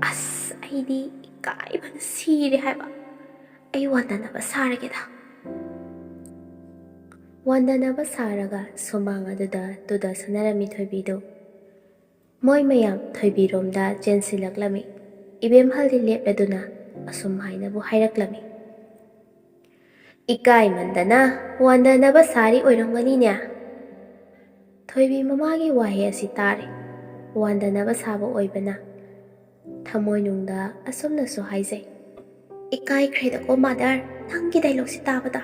A: "ꯑꯁ, ꯑꯩꯗꯤ ꯏꯀꯥꯏꯕꯅ ꯁꯤꯔꯦ ꯍꯥꯏꯕ, ꯑꯩ ꯋꯥꯟꯗꯅꯕ ꯁꯥꯔꯒꯦꯗ." ꯋꯥꯟꯗꯅꯕ ꯁꯥꯔꯒ ꯁꯨꯃꯥꯡ ꯑꯗꯨꯗ ꯇꯨꯗ ꯁꯥꯟꯅꯔꯝꯃꯤ ꯊꯣꯏꯕꯤꯗꯨ꯫ ꯃꯣꯏ ꯃꯌꯥꯝ ꯊꯣꯏꯕꯤꯔꯣꯝꯗ ꯆꯦꯟꯁꯤꯜꯂꯛꯂꯝꯃꯤ꯫ ꯏꯕꯦꯝꯍꯜꯗꯤ ꯂꯦꯞꯂꯗꯨꯅ ꯑꯁꯨꯝ ꯍꯥꯏꯅꯕꯨ ꯍꯥꯏꯔꯛꯂꯝꯃꯤ, "ꯏꯀꯥꯏꯃꯟꯗꯅ ꯋꯥꯟꯗꯅꯕ ꯁꯥꯔꯤ ꯑꯣꯏꯔꯝꯒꯅꯤꯅꯦ." ꯊꯣꯏꯕꯤ ꯃꯃꯥꯒꯤ ꯋꯥꯍꯩ ꯑꯁꯤ ꯇꯥꯔꯦ ꯋꯥꯟꯗꯅꯕ ꯁꯥꯕ ꯑꯣꯏꯕꯅ ꯊꯃꯣꯏꯅꯨꯡꯗ ꯑꯁꯨꯝꯅꯁꯨ ꯍꯥꯏꯖꯩ, "ꯏꯀꯥꯏꯈ꯭ꯔꯦꯗꯀꯣ ꯃꯥꯗꯔ, ꯅꯪꯒꯤ ꯗꯥꯏꯂꯣꯛꯁꯤ ꯇꯥꯕꯗ."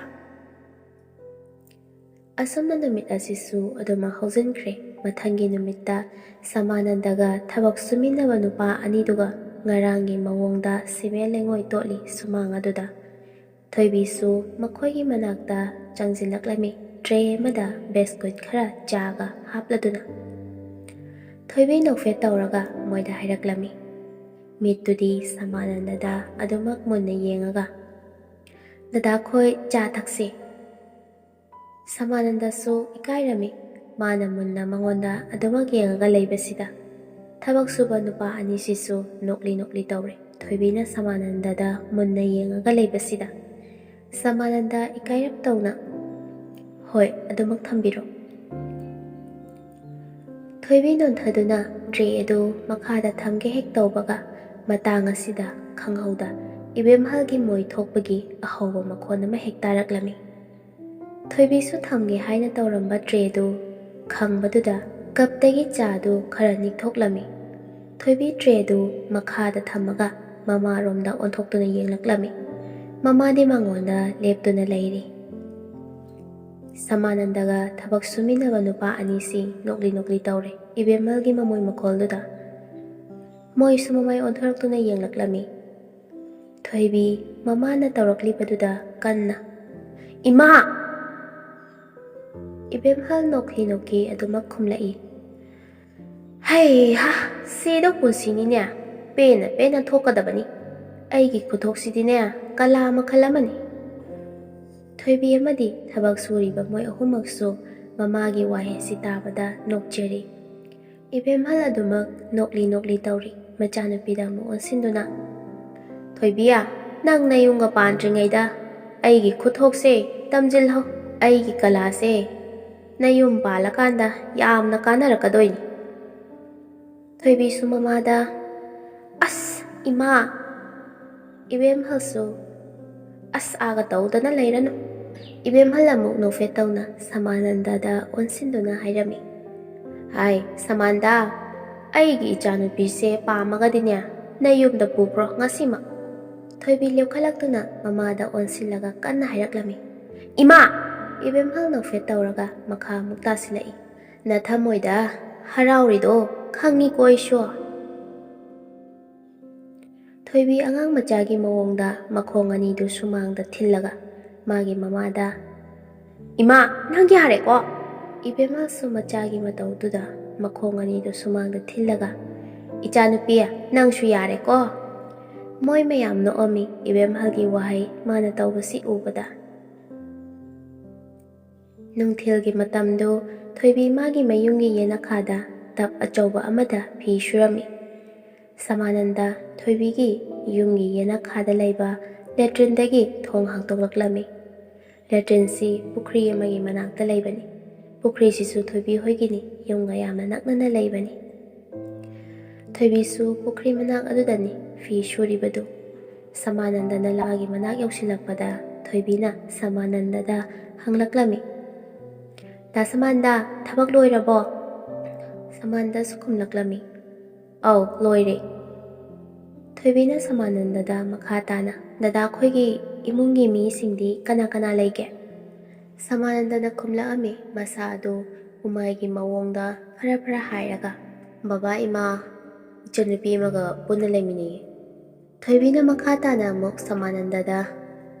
A: ꯑꯁꯨꯝꯅ ꯅꯨꯃꯤꯠ ꯑꯁꯤꯁꯨ ꯑꯗꯨꯃꯛ ꯍꯧꯖꯤꯟꯈ꯭ꯔꯦ꯫ ꯃꯊꯪꯒꯤ ꯅꯨꯃꯤꯠꯇ ꯁꯃꯥꯅꯟꯗꯒ ꯊꯕꯛ ꯁꯨꯃꯤꯟꯅꯕ ꯅꯨꯄꯥ ꯑꯅꯤꯗꯨꯒ ꯉꯔꯥꯡꯒꯤ ꯃꯑꯣꯡꯗ ꯁꯤꯃꯦꯟ ꯂꯩꯉꯣꯏ ꯇꯣꯠꯂꯤ ꯁꯨꯃꯥꯡ ꯑꯗꯨꯗ꯫ ꯊꯣꯏꯕꯤꯁꯨ ꯃꯈꯣꯏꯒꯤ ꯃꯅꯥꯛꯇ ꯆꯪꯁꯤꯜꯂꯛꯂꯝꯃꯤ, ꯇ꯭ꯔꯦ ꯑꯃꯗ ꯕꯤꯁꯀꯨꯠ ꯈꯔ ꯆꯥꯒ ꯍꯥꯞꯂꯗꯨꯅ꯫ ꯊꯣꯏꯕꯤ ꯅꯣꯛꯐꯦꯠ ꯇꯧꯔꯒ ꯃꯣꯏꯗ ꯍꯥꯏꯔꯛꯂꯝꯃꯤ꯫ ꯃꯤꯠꯇꯨꯗꯤ ꯁꯃꯥꯅꯟꯗꯗ ꯑꯗꯨꯃꯛ ꯃꯨꯟꯅ ꯌꯦꯡꯉꯒ, "ꯗꯗꯥꯈꯣꯏ ꯆꯥ ꯊꯛꯁꯤ." ꯁꯃꯥꯅꯟꯗꯁꯨ ꯏꯀꯥꯏꯔꯝꯃꯤ ꯃꯥꯅ ꯃꯨꯟꯅ ꯃꯉꯣꯟꯗ ꯑꯗꯨꯃꯛ ꯌꯦꯡꯉꯒ ꯂꯩꯕꯁꯤꯗ꯫ ꯊꯕꯛ ꯁꯨꯕ ꯅꯨꯄꯥ ꯑꯅꯤꯁꯤꯁꯨ ꯅꯣꯛꯂꯤ ꯇꯧꯔꯦ ꯊꯣꯏꯕꯤꯅ ꯁꯃꯥꯅꯟꯗꯗ ꯃꯨꯟꯅ ꯌꯦꯡꯉꯒ ꯂꯩꯕꯁꯤꯗ꯫ ꯁꯃꯥꯅꯟꯗ ꯏꯀꯥꯏꯔꯞ ꯇꯧꯅ, ꯍꯣꯏ, ꯑꯗꯨꯃꯛ ꯊꯝꯕꯤꯔꯣ꯫ ꯊꯣꯏꯕꯤ ꯅꯣꯟꯊꯗꯨꯅ ꯇ꯭ꯔꯦ ꯑꯗꯨ ꯃꯈꯥꯗ ꯊꯝꯒꯦ ꯍꯦꯛ ꯇꯧꯕꯒ ꯃꯇꯥꯡ ꯑꯁꯤꯗ ꯈꯪꯍꯧꯗ ꯏꯕꯦꯝꯍꯜꯒꯤ ꯃꯣꯏ ꯊꯣꯛꯄꯒꯤ ꯑꯍꯧꯕ ꯃꯈꯣꯟ ꯑꯃ ꯍꯦꯛ ꯇꯥꯔꯛꯂꯝꯃꯤ꯫ ꯊꯣꯏꯕꯤꯁꯨ ꯊꯝꯒꯦ ꯍꯥꯏꯅ ꯇꯧꯔꯝꯕ ꯇ꯭ꯔꯦꯗꯨ ꯈꯪꯕꯗꯨꯗ ꯀꯞꯇꯒꯤ ꯆꯥꯗꯨ ꯈꯔ ꯅꯤꯛꯊꯣꯛꯂꯝꯃꯤ꯫ ꯊꯣꯏꯕꯤ ꯇ꯭ꯔꯦꯗꯨ ꯃꯈꯥꯗ ꯊꯝꯃꯒ ꯃꯃꯥꯔꯣꯝꯗ ꯑꯣꯟꯊꯣꯛꯇꯨꯅ ꯌꯦꯡꯂꯛꯂꯝꯃꯤ꯫ ꯃꯃꯥꯗꯤ ꯃꯉꯣꯟꯗ ꯂꯦꯞꯇꯨꯅ ꯂꯩꯔꯤ꯫ ꯁꯃꯥꯅꯟꯗꯒ ꯊꯕꯛ ꯁꯨꯃꯤꯟꯅꯕ ꯅꯨꯄꯥ ꯑꯅꯤꯁꯤ ꯅꯣꯛꯂꯤ ꯇꯧꯔꯦ ꯏꯕꯦꯝꯃꯜꯒꯤ ꯃꯃꯣꯏ ꯃꯈꯣꯜꯗꯨꯗ꯫ ꯃꯣꯏꯁꯨ ꯃꯃꯥꯏ ꯑꯣꯟꯊꯣꯔꯛꯇꯨꯅ ꯌꯦꯡꯂꯛꯂꯝꯃꯤ꯫ ꯊꯣꯏꯕꯤ ꯃꯃꯥꯅ ꯇꯧꯔꯛꯂꯤꯕꯗꯨꯗ ꯀꯟꯅ "ꯏꯃꯥ!" ꯏꯕꯦꯝꯍꯜ ꯅꯣꯛꯈꯤ ꯑꯗꯨꯃꯛ ꯈꯨꯝꯂꯛꯏ꯫ "ꯍꯩꯍꯥ, ꯁꯤꯗꯧ ꯄꯨꯟꯁꯤꯅꯤꯅꯦ, ꯄꯦꯟꯅ ꯊꯣꯛꯀꯗꯕꯅꯤ꯫ ꯑꯩꯒꯤ ꯈꯨꯊꯣꯛꯁꯤꯗꯤꯅꯦ ꯀꯂꯥ ꯃꯈꯜ ꯑꯃꯅꯤ꯫" ꯊꯣꯏꯕꯤ ꯑꯃꯗꯤ ꯊꯕꯛ ꯁꯨꯔꯤꯕ ꯃꯣꯏ ꯑꯍꯨꯝꯃꯛꯁꯨ ꯃꯃꯥꯒꯤ ꯋꯥꯍꯩꯁꯤ ꯇꯥꯕꯗ ꯅꯣꯛꯆꯔꯤ꯫ ꯏꯕꯦꯝꯍꯜ ꯑꯗꯨꯃꯛ ꯅꯣꯛꯂꯤ ꯇꯧꯔꯤ ꯃꯆꯥꯅꯨꯄꯤꯗ ꯑꯃꯨꯛ ꯑꯣꯟꯁꯤꯟꯗꯨꯅ꯫ "ꯊꯣꯏꯕꯤ, ꯅꯪ ꯅꯌꯨꯝꯒ ꯄꯥꯟꯗ꯭ꯔꯤꯉꯩꯗ ꯑꯩꯒꯤ ꯈꯨꯊꯣꯛꯁꯦ ꯇꯝꯖꯤꯜꯍꯧ꯫ ꯑꯩꯒꯤ ꯀꯂꯥꯁꯦ ꯅꯌꯨꯝ ꯄꯥꯜꯂꯀꯥꯟꯗ ꯌꯥꯝꯅ ꯀꯥꯟꯅꯔꯛꯀꯗꯣꯏꯅꯤ꯫" ꯊꯣꯏꯕꯤꯁꯨ ꯃꯃꯥꯗ "ꯑꯁ ꯏꯃꯥ!" ꯏꯕꯦꯝꯍꯜꯁꯨ "ꯑꯁ ꯑꯥꯒ ꯇꯧꯗꯅ ꯂꯩꯔꯅꯨ." ꯏꯕꯦꯝꯍꯜ ꯑꯃꯨꯛ ꯅꯣꯛꯐꯦꯠ ꯇꯧꯅ ꯁꯃꯥꯅꯟꯗꯗ ꯑꯣꯟꯁꯤꯟꯗꯨꯅ ꯍꯥꯏꯔꯝꯃꯤ꯫ "ꯍꯥꯏ ꯁꯃꯥꯟꯗꯥ, ꯑꯩꯒꯤ ꯏꯆꯥꯅꯨꯄꯤꯁꯦ ꯄꯥꯝꯃꯒꯗꯤꯅꯦ ꯅꯌꯨꯝꯗ ꯄꯨꯈ꯭ꯔꯣ ꯉꯁꯤꯃꯛ." ꯊꯣꯏꯕꯤ ꯂꯦꯞꯈꯠꯂꯛꯇꯨꯅ ꯃꯃꯥꯗ ꯑꯣꯟꯁꯤꯜꯂꯒ ꯀꯟꯅ ꯍꯥꯏꯔꯛꯂꯝꯃꯤ꯫ "ꯏꯃꯥ!" ꯏꯕꯦꯝꯍꯜ ꯅꯣꯛꯐꯦꯠ ꯇꯧꯔꯒ ꯃꯈꯥ ꯑꯃꯨꯛ ꯇꯥꯁꯤꯜꯂꯛꯏ꯫ "ꯅꯊꯝꯃꯣꯏꯗ ꯍꯔꯥꯎꯔꯤꯗꯣ ꯈꯪꯉꯤꯀꯣ ꯑꯩꯁꯨ." ꯊꯣꯏꯕꯤ ꯑꯉꯥꯡ ꯃꯆꯥꯒꯤ ꯃꯑꯣꯡꯗ ꯃꯈꯣꯡ ꯑꯅꯤꯗꯨ ꯁꯨꯃꯥꯡꯗ ꯊꯤꯜꯂꯒ ꯃꯥꯒꯤ ꯃꯃꯥꯗ "ꯏꯃꯥ, ꯅꯪ ꯌꯥꯔꯦꯀꯣ." ꯏꯕꯦꯝꯍꯜꯁꯨ ꯃꯆꯥꯒꯤ ꯃꯇꯧꯗꯨꯗ ꯃꯈꯣꯡ ꯑꯅꯤꯗꯨ ꯁꯨꯃꯥꯡꯗ ꯊꯤꯜꯂꯒ "ꯏꯆꯥꯅꯨꯄꯤ, ꯅꯪꯁꯨ ꯌꯥꯔꯦꯀꯣ." ꯃꯣꯏ ꯃꯌꯥꯝ ꯅꯣꯛꯑꯝꯃꯤ ꯏꯕꯦꯝꯍꯜꯒꯤ ꯋꯥꯍꯩ ꯃꯥꯅ ꯇꯧꯕꯁꯤ ꯎꯕꯗ꯫ ꯅꯨꯡꯊꯤꯜꯒꯤ ꯃꯇꯝꯗꯨ ꯊꯣꯏꯕꯤ ꯃꯥꯒꯤ ꯃꯌꯨꯝꯒꯤ ꯌꯦꯅꯈꯥꯗ ꯇꯞ ꯑꯆꯧꯕ ꯑꯃꯗ ꯐꯤ ꯁꯨꯔꯝꯃꯤ꯫ ꯁꯃꯥꯅꯟꯗ ꯊꯣꯏꯕꯤꯒꯤ ꯌꯨꯝꯒꯤ ꯌꯦꯅꯈꯥꯗ ꯂꯩꯕ ꯂꯦꯇ꯭ꯔꯤꯟꯗꯒꯤ ꯊꯣꯡ ꯍꯥꯡꯇꯣꯛꯂꯛꯂꯝꯃꯤ꯫ ꯂꯦꯇ꯭ꯔꯤꯟꯁꯤ ꯄꯨꯈ꯭ꯔꯤ ꯑꯃꯒꯤ ꯃꯅꯥꯛꯇ ꯂꯩꯕꯅꯤ꯫ ꯄꯨꯈ꯭ꯔꯤꯁꯤꯁꯨ ꯊꯣꯏꯕꯤ ꯍꯣꯏꯒꯤꯅꯤ, ꯌꯨꯝꯒ ꯌꯥꯝꯅ ꯅꯛꯅꯅ ꯂꯩꯕꯅꯤ꯫ ꯊꯣꯏꯕꯤꯁꯨ ꯄꯨꯈ꯭ꯔꯤ ꯃꯅꯥꯛ ꯑꯗꯨꯗꯅꯤ ꯐꯤ ꯁꯨꯔꯤꯕꯗꯨ꯫ ꯁꯃꯥꯅꯟꯗꯅ ꯃꯥꯒꯤ ꯃꯅꯥꯛ ꯌꯧꯁꯤꯜꯂꯛꯄꯗ ꯊꯣꯏꯕꯤꯅ ꯁꯃꯥꯅꯟꯗꯗ ꯍꯪꯂꯛꯂꯝꯃꯤ꯫ "ꯗꯥ ꯁꯃꯥꯟꯗꯥ, ꯊꯕꯛ ꯂꯣꯏꯔꯕꯣ?" ꯁꯃꯥꯟꯗꯁꯨ ꯈꯨꯝꯂꯛꯂꯝꯃꯤ꯫ "ꯑꯧ, ꯂꯣꯏꯔꯦ." ꯊꯣꯏꯕꯤꯅ ꯁꯃꯥꯅꯟꯗꯗ ꯃꯈꯥ ꯇꯥꯅ "ꯗꯗꯥꯈꯣꯏꯒꯤ ꯏꯃꯨꯡꯒꯤ ꯃꯤꯁꯤꯡꯗꯤ ꯀꯅꯥ ꯂꯩꯒꯦ?" ꯁꯃꯥꯅꯟꯗꯅ ꯈꯨꯝꯂꯛꯑꯝꯃꯤ ꯃꯁꯥ ꯑꯗꯨ ꯎꯃꯥꯏꯒꯤ ꯃꯑꯣꯡꯗ ꯐꯔ ꯍꯥꯏꯔꯒ꯫ "ꯕꯕꯥ, ꯏꯃꯥ, ꯏꯆꯟꯅꯨꯄꯤ ꯑꯃꯒ ꯄꯨꯟꯅ ꯂꯩꯃꯤꯟꯅꯩ꯫" ꯊꯣꯏꯕꯤꯅ ꯃꯈꯥ ꯇꯥꯅ ꯑꯃꯨꯛ ꯁꯃꯥꯅꯟꯗꯗ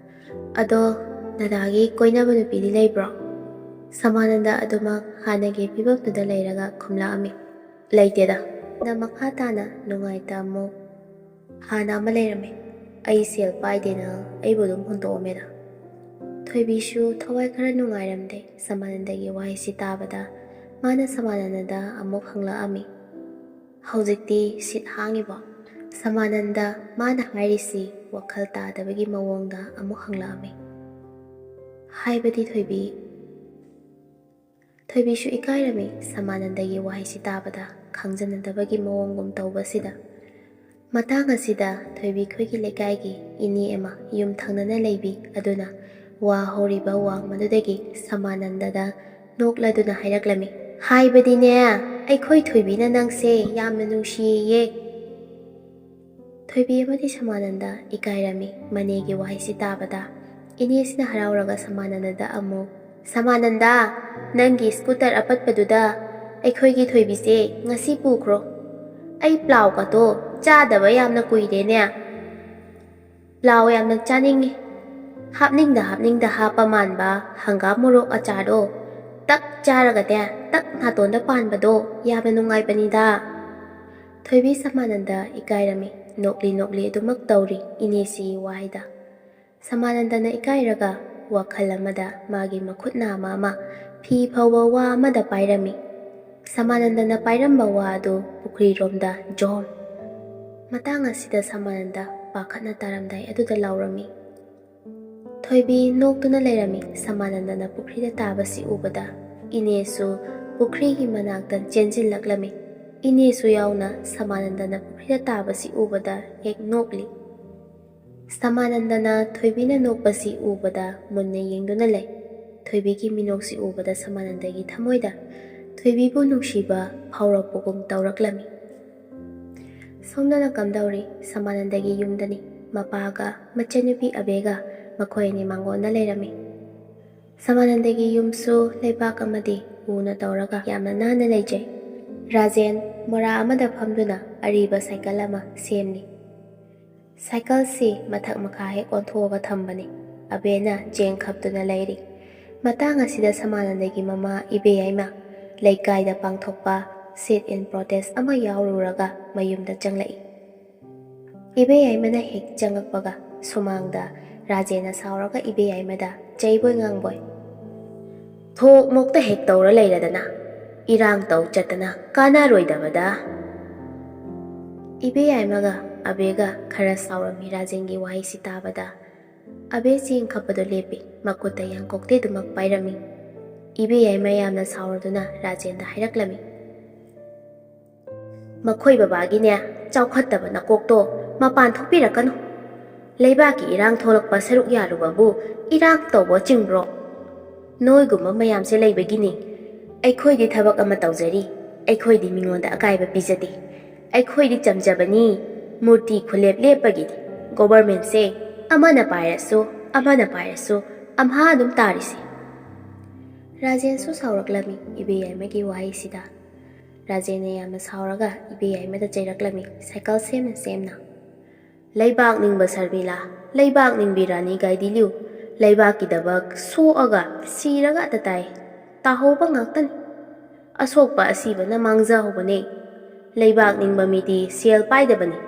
A: "ꯑꯗꯣ ꯗꯗꯥꯒꯤ ꯀꯣꯏꯅꯕ ꯅꯨꯄꯤꯗꯤ ꯂꯩꯕ꯭ꯔꯣ?" ꯁꯃꯥꯅꯟꯗ ꯑꯗꯨꯃꯛ ꯍꯥꯟꯅꯒꯤ ꯐꯤꯕꯝꯗꯨꯗ ꯂꯩꯔꯒ ꯈꯨꯝꯂꯛꯑꯝꯃꯤ꯫ "ꯂꯩꯇꯦꯗ." ꯅ ꯃꯈꯥ ꯇꯥꯅ ꯅꯨꯡꯉꯥꯏꯇ ꯑꯃꯨꯛ "ꯍꯥꯟꯅ ꯑꯃ ꯂꯩꯔꯝꯃꯦ, ꯑꯩ ꯁꯦꯜ ꯄꯥꯏꯗꯦꯅ ꯑꯩꯕꯨ ꯑꯗꯨꯝ ꯍꯨꯟꯇꯣꯛꯑꯝꯃꯦꯗ." ꯊꯣꯏꯕꯤꯁꯨ ꯊꯋꯥꯏ ꯈꯔ ꯅꯨꯡꯉꯥꯏꯔꯝꯗꯦ ꯁꯃꯥꯅꯟꯗꯒꯤ ꯋꯥꯍꯩꯁꯤ ꯇꯥꯕꯗ꯫ ꯃꯥꯅ ꯁꯃꯥꯅꯟꯗꯗ ꯑꯃꯨꯛ ꯍꯪꯂꯛꯑꯝꯃꯤ꯫ "ꯍꯧꯖꯤꯛꯇꯤ ꯁꯤꯠ ꯍꯥꯡꯉꯤꯕꯣ?" ꯁꯃꯥꯅꯟꯗ ꯃꯥꯅ ꯍꯥꯏꯔꯤꯁꯤ ꯋꯥꯈꯜ ꯇꯥꯗꯕꯒꯤ ꯃꯑꯣꯡꯗ ꯑꯃꯨꯛ ꯍꯪꯂꯛꯑꯝꯃꯤ꯫ "ꯍꯥꯏꯕꯗꯤ ꯊꯣꯏꯕꯤ." ꯊꯣꯏꯕꯤꯁꯨ ꯏꯀꯥꯏꯔꯝꯃꯤ ꯁꯃꯥꯅꯟꯗꯒꯤ ꯋꯥꯍꯩꯁꯤ ꯇꯥꯕꯗ ꯈꯪꯖꯅꯗꯕꯒꯤ ꯃꯑꯣꯡꯒꯨꯝ ꯇꯧꯕꯁꯤꯗ꯫ ꯃꯇꯥꯡ ꯑꯁꯤꯗ ꯊꯣꯏꯕꯤ ꯈꯣꯏꯒꯤ ꯂꯩꯀꯥꯏꯒꯤ ꯏꯅꯦ ꯑꯃ ꯌꯨꯝ ꯊꯪꯅꯅ ꯂꯩꯕꯤ ꯑꯗꯨꯅ ꯋꯥ ꯍꯧꯔꯤꯕ ꯋꯥꯡꯃꯗꯨꯗꯒꯤ ꯁꯃꯥꯅꯟꯗꯗ ꯅꯣꯛꯂꯗꯨꯅ ꯍꯥꯏꯔꯛꯂꯝꯃꯤ꯫ "ꯍꯥꯏꯕꯗꯤꯅꯦ, ꯑꯩꯈꯣꯏ ꯊꯣꯏꯕꯤꯅ ꯅꯪꯁꯦ ꯌꯥꯝꯅ ꯅꯨꯡꯁꯤꯌꯦ." ꯊꯣꯏꯕꯤ ꯑꯃꯗꯤ ꯁꯃꯥꯅꯟꯗ ꯏꯀꯥꯏꯔꯝꯃꯤ ꯃꯅꯦꯒꯤ ꯋꯥꯍꯩꯁꯤ ꯇꯥꯕꯗ꯫ ꯏꯅꯦꯁꯤꯅ ꯍꯔꯥꯎꯔꯒ ꯁꯃꯥꯅꯟꯗꯗ ꯑꯃꯨꯛ "ꯁꯃꯥꯅꯟꯗ, ꯅꯪꯒꯤ ꯁ꯭ꯀꯨꯇꯔ ꯑꯄꯠꯄꯗꯨꯗ ꯑꯩꯈꯣꯏꯒꯤ ꯊꯣꯏꯕꯤꯁꯦ ꯉꯁꯤ ꯄꯨꯈ꯭ꯔꯣ꯫ ꯑꯩ ꯄ꯭ꯂꯥꯎꯒꯗꯣ ꯆꯥꯗꯕ ꯌꯥꯝꯅ ꯀꯨꯏꯔꯦꯅꯦ꯫ ꯄ꯭ꯂꯥꯎ ꯌꯥꯝꯅ ꯆꯥꯅꯤꯡꯉꯤ꯫ ꯍꯥꯞꯅꯤꯡꯗ ꯍꯥꯞꯄ ꯃꯥꯟꯕ ꯍꯪꯒꯥꯝ ꯃꯣꯔꯣꯛ ꯑꯆꯥꯔꯗꯣ ꯇꯛ ꯆꯥꯔꯒꯅꯦ ꯇꯛ ꯅꯥꯇꯣꯟꯗ ꯄꯥꯟꯕꯗꯣ ꯌꯥꯝꯅ ꯅꯨꯡꯉꯥꯏꯕꯅꯤꯗ." ꯊꯣꯏꯕꯤ ꯁꯃꯥꯅꯟꯗ ꯏꯀꯥꯏꯔꯝꯃꯤ ꯅꯣꯛꯂꯤ ꯑꯗꯨꯃꯛ ꯇꯧꯔꯤ ꯏꯅꯦꯁꯤꯒꯤ ꯋꯥꯍꯩꯗ꯫ ꯁꯃꯥꯅꯟꯗꯅ ꯏꯀꯥꯏꯔꯒ ꯋꯥꯈꯜ ꯑꯃꯗ ꯃꯥꯒꯤ ꯃꯈꯨꯠ ꯅꯥꯝꯃ ꯑꯃ ꯐꯤ ꯐꯧꯕ ꯋꯥ ꯑꯃꯗ ꯄꯥꯏꯔꯝꯃꯤ꯫ ꯁꯃꯥꯅꯟꯗꯅ ꯄꯥꯏꯔꯝꯕ ꯋꯥ ꯑꯗꯨ ꯄꯨꯈ꯭ꯔꯤꯔꯣꯝꯗ ꯖꯣꯝ! ꯃꯇꯥꯡ ꯑꯁꯤꯗ ꯁꯃꯥꯅꯟꯗ ꯄꯥꯈꯠꯅ ꯇꯥꯔꯝꯗꯥꯏ ꯑꯗꯨꯗ ꯂꯥꯎꯔꯝꯃꯤ꯫ ꯊꯣꯏꯕꯤ ꯅꯣꯛꯇꯨꯅ ꯂꯩꯔꯝꯃꯤ ꯁꯃꯥꯅꯟꯗꯅ ꯄꯨꯈ꯭ꯔꯤꯗ ꯇꯥꯕꯁꯤ ꯎꯕꯗ ꯏꯅꯦꯁꯨ ꯄꯨꯈ꯭ꯔꯤꯒꯤ ꯃꯅꯥꯛꯇ ꯆꯦꯟꯁꯤꯜꯂꯛꯂꯝꯃꯤ꯫ ꯏꯅꯦꯁꯨ ꯌꯥꯎꯅ ꯁꯃꯥꯅꯟꯗꯅ ꯄꯨꯈ꯭ꯔꯤꯗ ꯇꯥꯕꯁꯤ ꯎꯕꯗ ꯍꯦꯛ ꯅꯣꯛꯂꯤ꯫ ꯁꯃꯥꯅꯟꯗꯅ ꯊꯣꯏꯕꯤꯅ ꯅꯣꯛꯄꯁꯤ ꯎꯕꯗ ꯃꯨꯟꯅ ꯌꯦꯡꯗꯨꯅ ꯂꯩ꯫ ꯊꯣꯏꯕꯤꯒꯤ ꯃꯤꯅꯣꯛꯁꯤ ꯎꯕꯗ ꯁꯃꯥꯅꯟꯗꯒꯤ ꯊꯃꯣꯏꯗ ꯊꯣꯏꯕꯤꯕꯨ ꯅꯨꯡꯁꯤꯕ ꯐꯥꯎꯔꯛꯄꯒꯨꯝ ꯇꯧꯔꯛꯂꯝꯃꯤ꯫ ꯁꯣꯝꯗꯅ ꯀꯝꯗꯧꯔꯤ? ꯁꯃꯥꯅꯟꯗꯒꯤ ꯌꯨꯝꯗꯅꯤ꯫ ꯃꯄꯥꯒ ꯃꯆꯟꯅꯨꯄꯤ ꯑꯕꯦꯒ ꯃꯈꯣꯏ ꯑꯅꯤ ꯃꯥꯡꯒꯣꯟꯗ ꯂꯩꯔꯝꯃꯤ꯫ ꯁꯃꯥꯅꯟꯗꯒꯤ ꯌꯨꯝꯁꯨ ꯂꯩꯕꯥꯛ ꯑꯃꯗꯤ ꯎꯅ ꯇꯧꯔꯒ ꯌꯥꯝꯅ ꯅꯥꯟꯅ ꯂꯩꯖꯩ꯫ ꯔꯥꯖꯦꯟ ꯃꯣꯔꯥ ꯑꯃꯗ ꯐꯝꯗꯨꯅ ꯑꯔꯤꯕ ꯁꯥꯏꯀꯜ ꯑꯃ ꯁꯦꯝꯂꯤ꯫ ꯁꯥꯏꯀꯜꯁꯤ ꯃꯊꯛ ꯃꯈꯥ ꯍꯦꯛ ꯑꯣꯟꯊꯣꯛꯑꯒ ꯊꯝꯕꯅꯤ꯫ ꯑꯕꯦꯅ ꯆꯦꯡ ꯈꯞꯇꯨꯅ ꯂꯩꯔꯤ꯫ ꯃꯇꯥꯡ ꯑꯁꯤꯗ ꯁꯃꯥꯅꯟꯗꯒꯤ ꯃꯃꯥ ꯏꯕꯦꯌꯥꯏꯃ ꯂꯩꯀꯥꯏꯗ ꯄꯥꯡꯊꯣꯛꯄ ꯁꯤꯠ ꯏꯟ ꯄ꯭ꯔꯣꯇꯦꯁ ꯑꯃ ꯌꯥꯎꯔꯨꯔꯒ ꯃꯌꯨꯝꯗ ꯆꯪꯂꯛꯏ꯫ ꯏꯕꯦꯌꯥꯏꯃꯅ ꯍꯦꯛ ꯆꯪꯂꯛꯄꯒ ꯁꯨꯃꯥꯡꯗ ꯔꯥꯖꯦꯟꯅ ꯁꯥꯎꯔꯒ ꯏꯕꯦꯌꯥꯏꯃꯗ ꯆꯩꯕꯣꯏ ꯉꯥꯡꯕꯣꯏ "ꯊꯣꯛ ꯃꯣꯛꯇ ꯍꯦꯛ ꯇꯧꯔ ꯂꯩꯔꯗꯅ ꯏꯔꯥꯡ ꯇꯧ ꯆꯠꯇꯅ ꯀꯥꯟꯅꯔꯣꯏꯗꯕꯗ"꯫ ꯏꯕꯦꯌꯥꯏꯃꯒ ꯑꯕꯦꯒ ꯈꯔ ꯁꯥꯎꯔꯝꯃꯤ ꯔꯥꯖꯦꯟꯒꯤ ꯋꯥꯍꯩꯁꯤ ꯇꯥꯕꯗ꯫ ꯑꯕꯦ ꯆꯦꯡ ꯈꯞꯄꯗꯨ ꯂꯦꯞꯄꯤ, ꯃꯈꯨꯠꯇ ꯌꯥꯡꯀꯣꯛꯇꯦꯗꯨꯃꯛ ꯄꯥꯏꯔꯝꯃꯤ꯫ ꯏꯕꯦꯌꯥꯏꯃ ꯌꯥꯝꯅ ꯁꯥꯎꯔꯗꯨꯅ ꯔꯥꯖꯦꯟꯗ ꯍꯥꯏꯔꯛꯂꯝꯃꯤ꯫ "ꯃꯈꯣꯏ ꯕꯕꯥꯒꯤꯅꯦ ꯆꯥꯎꯈꯠꯇꯕ ꯅꯀꯣꯛꯇꯣ ꯃꯄꯥꯟ ꯊꯣꯛꯄꯤꯔꯛꯀꯅꯨ꯫ ꯂꯩꯕꯥꯛꯀꯤ ꯏꯔꯥꯡ ꯊꯣꯛꯂꯛꯄ ꯁꯔꯨꯛ ꯌꯥꯔꯨꯕꯕꯨ ꯏꯔꯥꯡ ꯇꯧꯕ ꯆꯤꯡꯕ꯭ꯔꯣ? ꯅꯣꯏꯒꯨꯝꯕ ꯃꯌꯥꯝꯁꯦ ꯂꯩꯕꯒꯤꯅꯤ ꯑꯩꯈꯣꯏꯗꯤ ꯊꯕꯛ ꯑꯃ ꯇꯧꯖꯔꯤ꯫ ꯑꯩꯈꯣꯏꯗꯤ ꯃꯤꯉꯣꯟꯗ ꯑꯀꯥꯏꯕ ꯄꯤꯖꯗꯦ꯫ ꯑꯩꯈꯣꯏꯗꯤ ꯆꯝꯖꯕꯅꯤ, ꯃꯨꯔꯇꯤ ꯈꯨꯂꯦꯞ ꯂꯦꯞꯄꯒꯤꯅꯤ꯫ ꯒꯣꯚꯔꯟꯃꯦꯟꯠꯁꯦ ꯑꯃꯅ ꯄꯥꯏꯔꯁꯨ ꯑꯝꯍꯥ ꯑꯗꯨꯝ ꯇꯥꯔꯤꯁꯦ"꯫ ꯔꯥꯖꯦꯟꯁꯨ ꯁꯥꯎꯔꯛꯂꯝꯃꯤ ꯏꯕꯦꯌꯥꯏꯃꯒꯤ ꯋꯥꯍꯩꯁꯤꯗ꯫ ꯔꯥꯖꯦꯟꯅ ꯌꯥꯝꯅ ꯁꯥꯎꯔꯒ ꯏꯕꯦꯌꯥꯏꯃꯗ ꯆꯩꯔꯛꯂꯝꯃꯤ ꯁꯥꯏꯀꯜ ꯁꯦꯝꯅ ꯁꯦꯝꯅ꯫ "ꯂꯩꯕꯥꯛ ꯅꯤꯡꯕ ꯁꯔꯃꯤꯂꯥ, ꯂꯩꯕꯥꯛ ꯅꯤꯡꯕꯤ ꯔꯥꯅꯤ ꯒꯥꯏꯗꯤꯟꯂꯨ, ꯂꯩꯕꯥꯛꯀꯤꯗꯃꯛ ꯁꯣꯛꯑꯒ ꯁꯤꯔꯒ ꯑꯇꯇꯥꯏ ꯇꯥꯍꯧꯕ ꯉꯥꯛꯇꯅꯤ꯫ ꯑꯁꯣꯛꯄ ꯑꯁꯤꯕꯅ ꯃꯥꯡꯖꯍꯧꯕꯅꯦ꯫ ꯂꯩꯕꯥꯛ ꯅꯤꯡꯕ ꯃꯤꯗꯤ ꯁꯦꯜ ꯄꯥꯏꯗꯕꯅꯤ꯫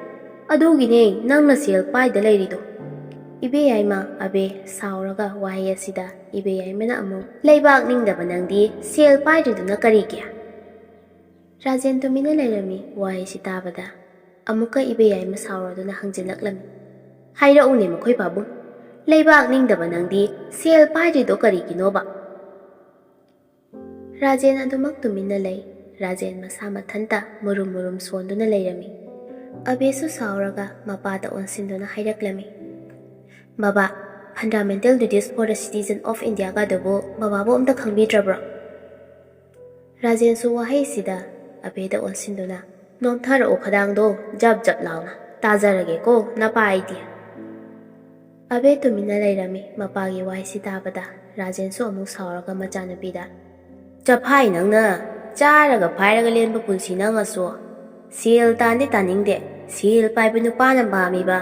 A: ꯑꯗꯨꯒꯤꯅꯦ ꯅꯪꯅ ꯁꯦꯜ ꯄꯥꯏꯗ ꯂꯩꯔꯤꯗꯣ"꯫ ꯏꯕꯦꯌꯥꯏꯃ ꯑꯕꯦ ꯁꯥꯎꯔꯒ ꯋꯥꯍꯩ ꯑꯁꯤꯗ ꯏꯕꯦꯌꯥꯏꯃꯅ ꯑꯃꯨꯛ "ꯂꯩꯕꯥꯛ ꯅꯤꯡꯗꯕ ꯅꯪꯗꯤ ꯁꯦꯜ ꯄꯥꯏꯗ꯭ꯔꯤꯗꯨꯅ ꯀꯔꯤꯒꯤ"꯫ ꯔꯥꯖꯦꯟ ꯇꯨꯃꯤꯟꯅ ꯂꯩꯔꯝꯃꯤ ꯋꯥꯍꯩꯁꯤ ꯇꯥꯕꯗ꯫ ꯑꯃꯨꯛꯀ ꯏꯕꯦꯌꯥꯏꯃ ꯁꯥꯎꯔꯗꯨꯅ ꯍꯪꯖꯤꯜꯂꯛꯂꯝꯃꯤ꯫ "ꯍꯥꯏꯔꯛꯎꯅꯦ ꯃꯈꯣꯏ ꯄꯥꯕꯨꯡ, ꯂꯩꯕꯥꯛ ꯅꯤꯡꯗꯕ ꯅꯪꯗꯤ ꯁꯦꯜ ꯄꯥꯏꯗ꯭ꯔꯤꯗꯣ ꯀꯔꯤꯒꯤꯅꯣꯕ"꯫ ꯔꯥꯖꯦꯟ ꯑꯗꯨꯃꯛ ꯇꯨꯃꯤꯟꯅ ꯂꯩ꯫ ꯔꯥꯖꯦꯟ ꯃꯁꯥ ꯃꯊꯟꯇ ꯃꯨꯔꯨꯝ ꯃꯨꯔꯨꯝ ꯁꯣꯟꯗꯨꯅ ꯂꯩꯔꯝꯃꯤ꯫ ꯑꯕꯦꯁꯨ ꯁꯥꯎꯔꯒ ꯃꯄꯥꯗ ꯑꯣꯟꯁꯤꯟꯗꯨꯅ ꯍꯥꯏꯔꯛꯂꯝꯃꯤ꯫ "ꯕꯕꯥ, fundamental duties for the citizen of ꯏꯟꯗꯤꯌꯥꯒꯗꯨꯕꯨ ꯕꯕꯥꯕꯨ ꯑꯝꯇ ꯈꯪꯕꯤꯗ꯭ꯔꯕ꯭ꯔꯣ"꯫ ꯔꯥꯖꯦꯟꯁꯨ ꯋꯥꯍꯩꯁꯤꯗ ꯑꯕꯦꯗ ꯑꯣꯟꯁꯤꯟꯗꯨꯅ "ꯅꯣꯝꯊꯔꯛꯑꯣ ꯈꯗꯥꯡꯗꯣ ꯖꯞ ꯖꯞ ꯂꯥꯎꯅ, ꯇꯥꯖꯔꯒꯦꯀꯣ ꯅꯄꯥ ꯑꯩꯗꯤ"꯫ ꯑꯕꯦ ꯇꯨꯃꯤꯟꯅ ꯂꯩꯔꯝꯃꯤ ꯃꯄꯥꯒꯤ ꯋꯥꯍꯩꯁꯤ ꯇꯥꯕꯗ꯫ ꯔꯥꯖꯦꯟꯁꯨ ꯑꯃꯨꯛ ꯁꯥꯎꯔꯒ ꯃꯆꯥꯅꯨꯄꯤꯗ "ꯆꯐꯥꯏ ꯅꯪꯅ ꯆꯥꯔꯒ ꯐꯥꯏꯔꯒ ꯂꯦꯟꯕ ꯄꯨꯟꯁꯤ ꯅꯪꯉꯁꯨ ꯁꯦꯜ ꯇꯥꯟꯗꯤ ꯇꯥꯅꯤꯡꯗꯦ, ꯁꯦල් ꯄꯥꯏꯕ ꯅꯨꯄꯥꯅ ꯄꯥꯝꯃꯤꯕ꯫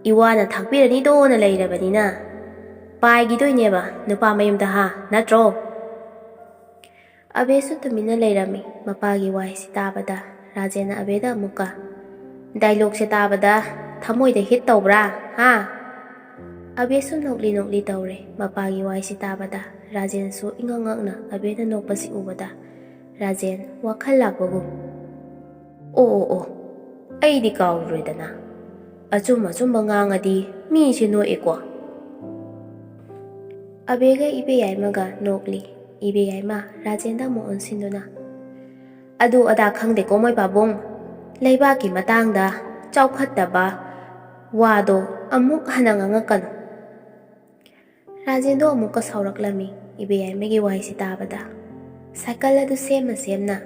A: ꯏꯋꯥꯅ ꯊꯥꯛꯄꯤꯔꯅꯤꯗꯣꯅ ꯂꯩꯔꯕꯅꯤꯅ ꯄꯥꯏꯒꯤꯗꯣꯏꯅꯦꯕ ꯅꯨꯄꯥ ꯃꯌꯨꯝꯗ, ꯍꯥ ꯅꯠꯇ꯭ꯔꯣ"꯫ ꯑꯕꯦꯁꯨ ꯇꯨꯃꯤꯟꯅ ꯂꯩꯔꯝꯃꯤ ꯃꯄꯥꯒꯤ ꯋꯥꯍꯩꯁꯤ ꯇꯥꯕꯗ꯫ ꯔꯥꯖꯦꯟꯅ ꯑꯕꯦꯗ ꯑꯃꯨꯛꯀ "ꯗꯥꯏꯂꯣꯛꯁꯦ ꯇꯥꯕꯗ ꯊꯃꯣꯏꯗ ꯍꯤꯠ ꯇꯧꯕ꯭ꯔꯥ, ꯍꯥ"꯫ ꯑꯕꯦꯁꯨ ꯅꯣꯛꯂꯤ ꯅꯣꯛꯂꯤ ꯇꯧꯔꯦ ꯃꯄꯥꯒꯤ ꯋꯥꯍꯩꯁꯤ ꯇꯥꯕꯗ꯫ ꯔꯥꯖꯦꯟꯁꯨ ꯏꯉꯛ ꯉꯛꯅ ꯑꯕꯦꯅ ꯅꯣꯛꯄꯁꯤ ꯎꯕꯗ ꯔꯥꯖꯦꯟ ꯋꯥꯈꯜ ꯂꯥꯛꯄꯒꯨꯝ "ꯑꯣ ꯑꯩꯗꯤ ꯀꯥꯎꯔꯨꯔꯦꯗꯅ, ꯑꯆꯨꯝ ꯑꯆꯨꯝꯕ ꯉꯥꯡꯉꯗꯤ ꯃꯤꯁꯦ ꯅꯣꯛꯑꯦꯀꯣ". ꯑꯕꯦꯒ ꯏꯕꯦꯌꯥꯏꯃꯒ ꯅꯣꯛꯂꯤ꯫ ꯏꯕꯦꯌꯥꯏꯃ ꯔꯥꯖꯦꯟꯗ ꯑꯃꯨꯛ ꯑꯣꯟꯁꯤꯟꯗꯨꯅ "ꯑꯗꯨ ꯑꯗꯥ ꯈꯪꯗꯦꯀꯣ ꯃꯣꯏ ꯄꯥꯕꯨꯡ, ꯂꯩꯕꯥꯛꯀꯤ ꯃꯇꯥꯡꯗ ꯆꯥꯎꯈꯠꯇꯕ ꯋꯥꯗꯣ ꯑꯃꯨꯛ ꯍꯟꯅ ꯉꯥꯡꯉꯛꯀꯅꯨ". ꯔꯥꯖꯦꯟꯗꯣ ꯑꯃꯨꯛꯀ ꯁꯥꯎꯔꯛꯂꯝꯃꯤ ꯏꯕꯦꯌꯥꯏꯃꯒꯤ ꯋꯥꯍꯩꯁꯤ ꯇꯥꯕꯗ꯫ ꯁꯥꯏꯀꯜ ꯑꯗꯨ ꯁꯦꯝꯅ ꯁꯦꯝꯅ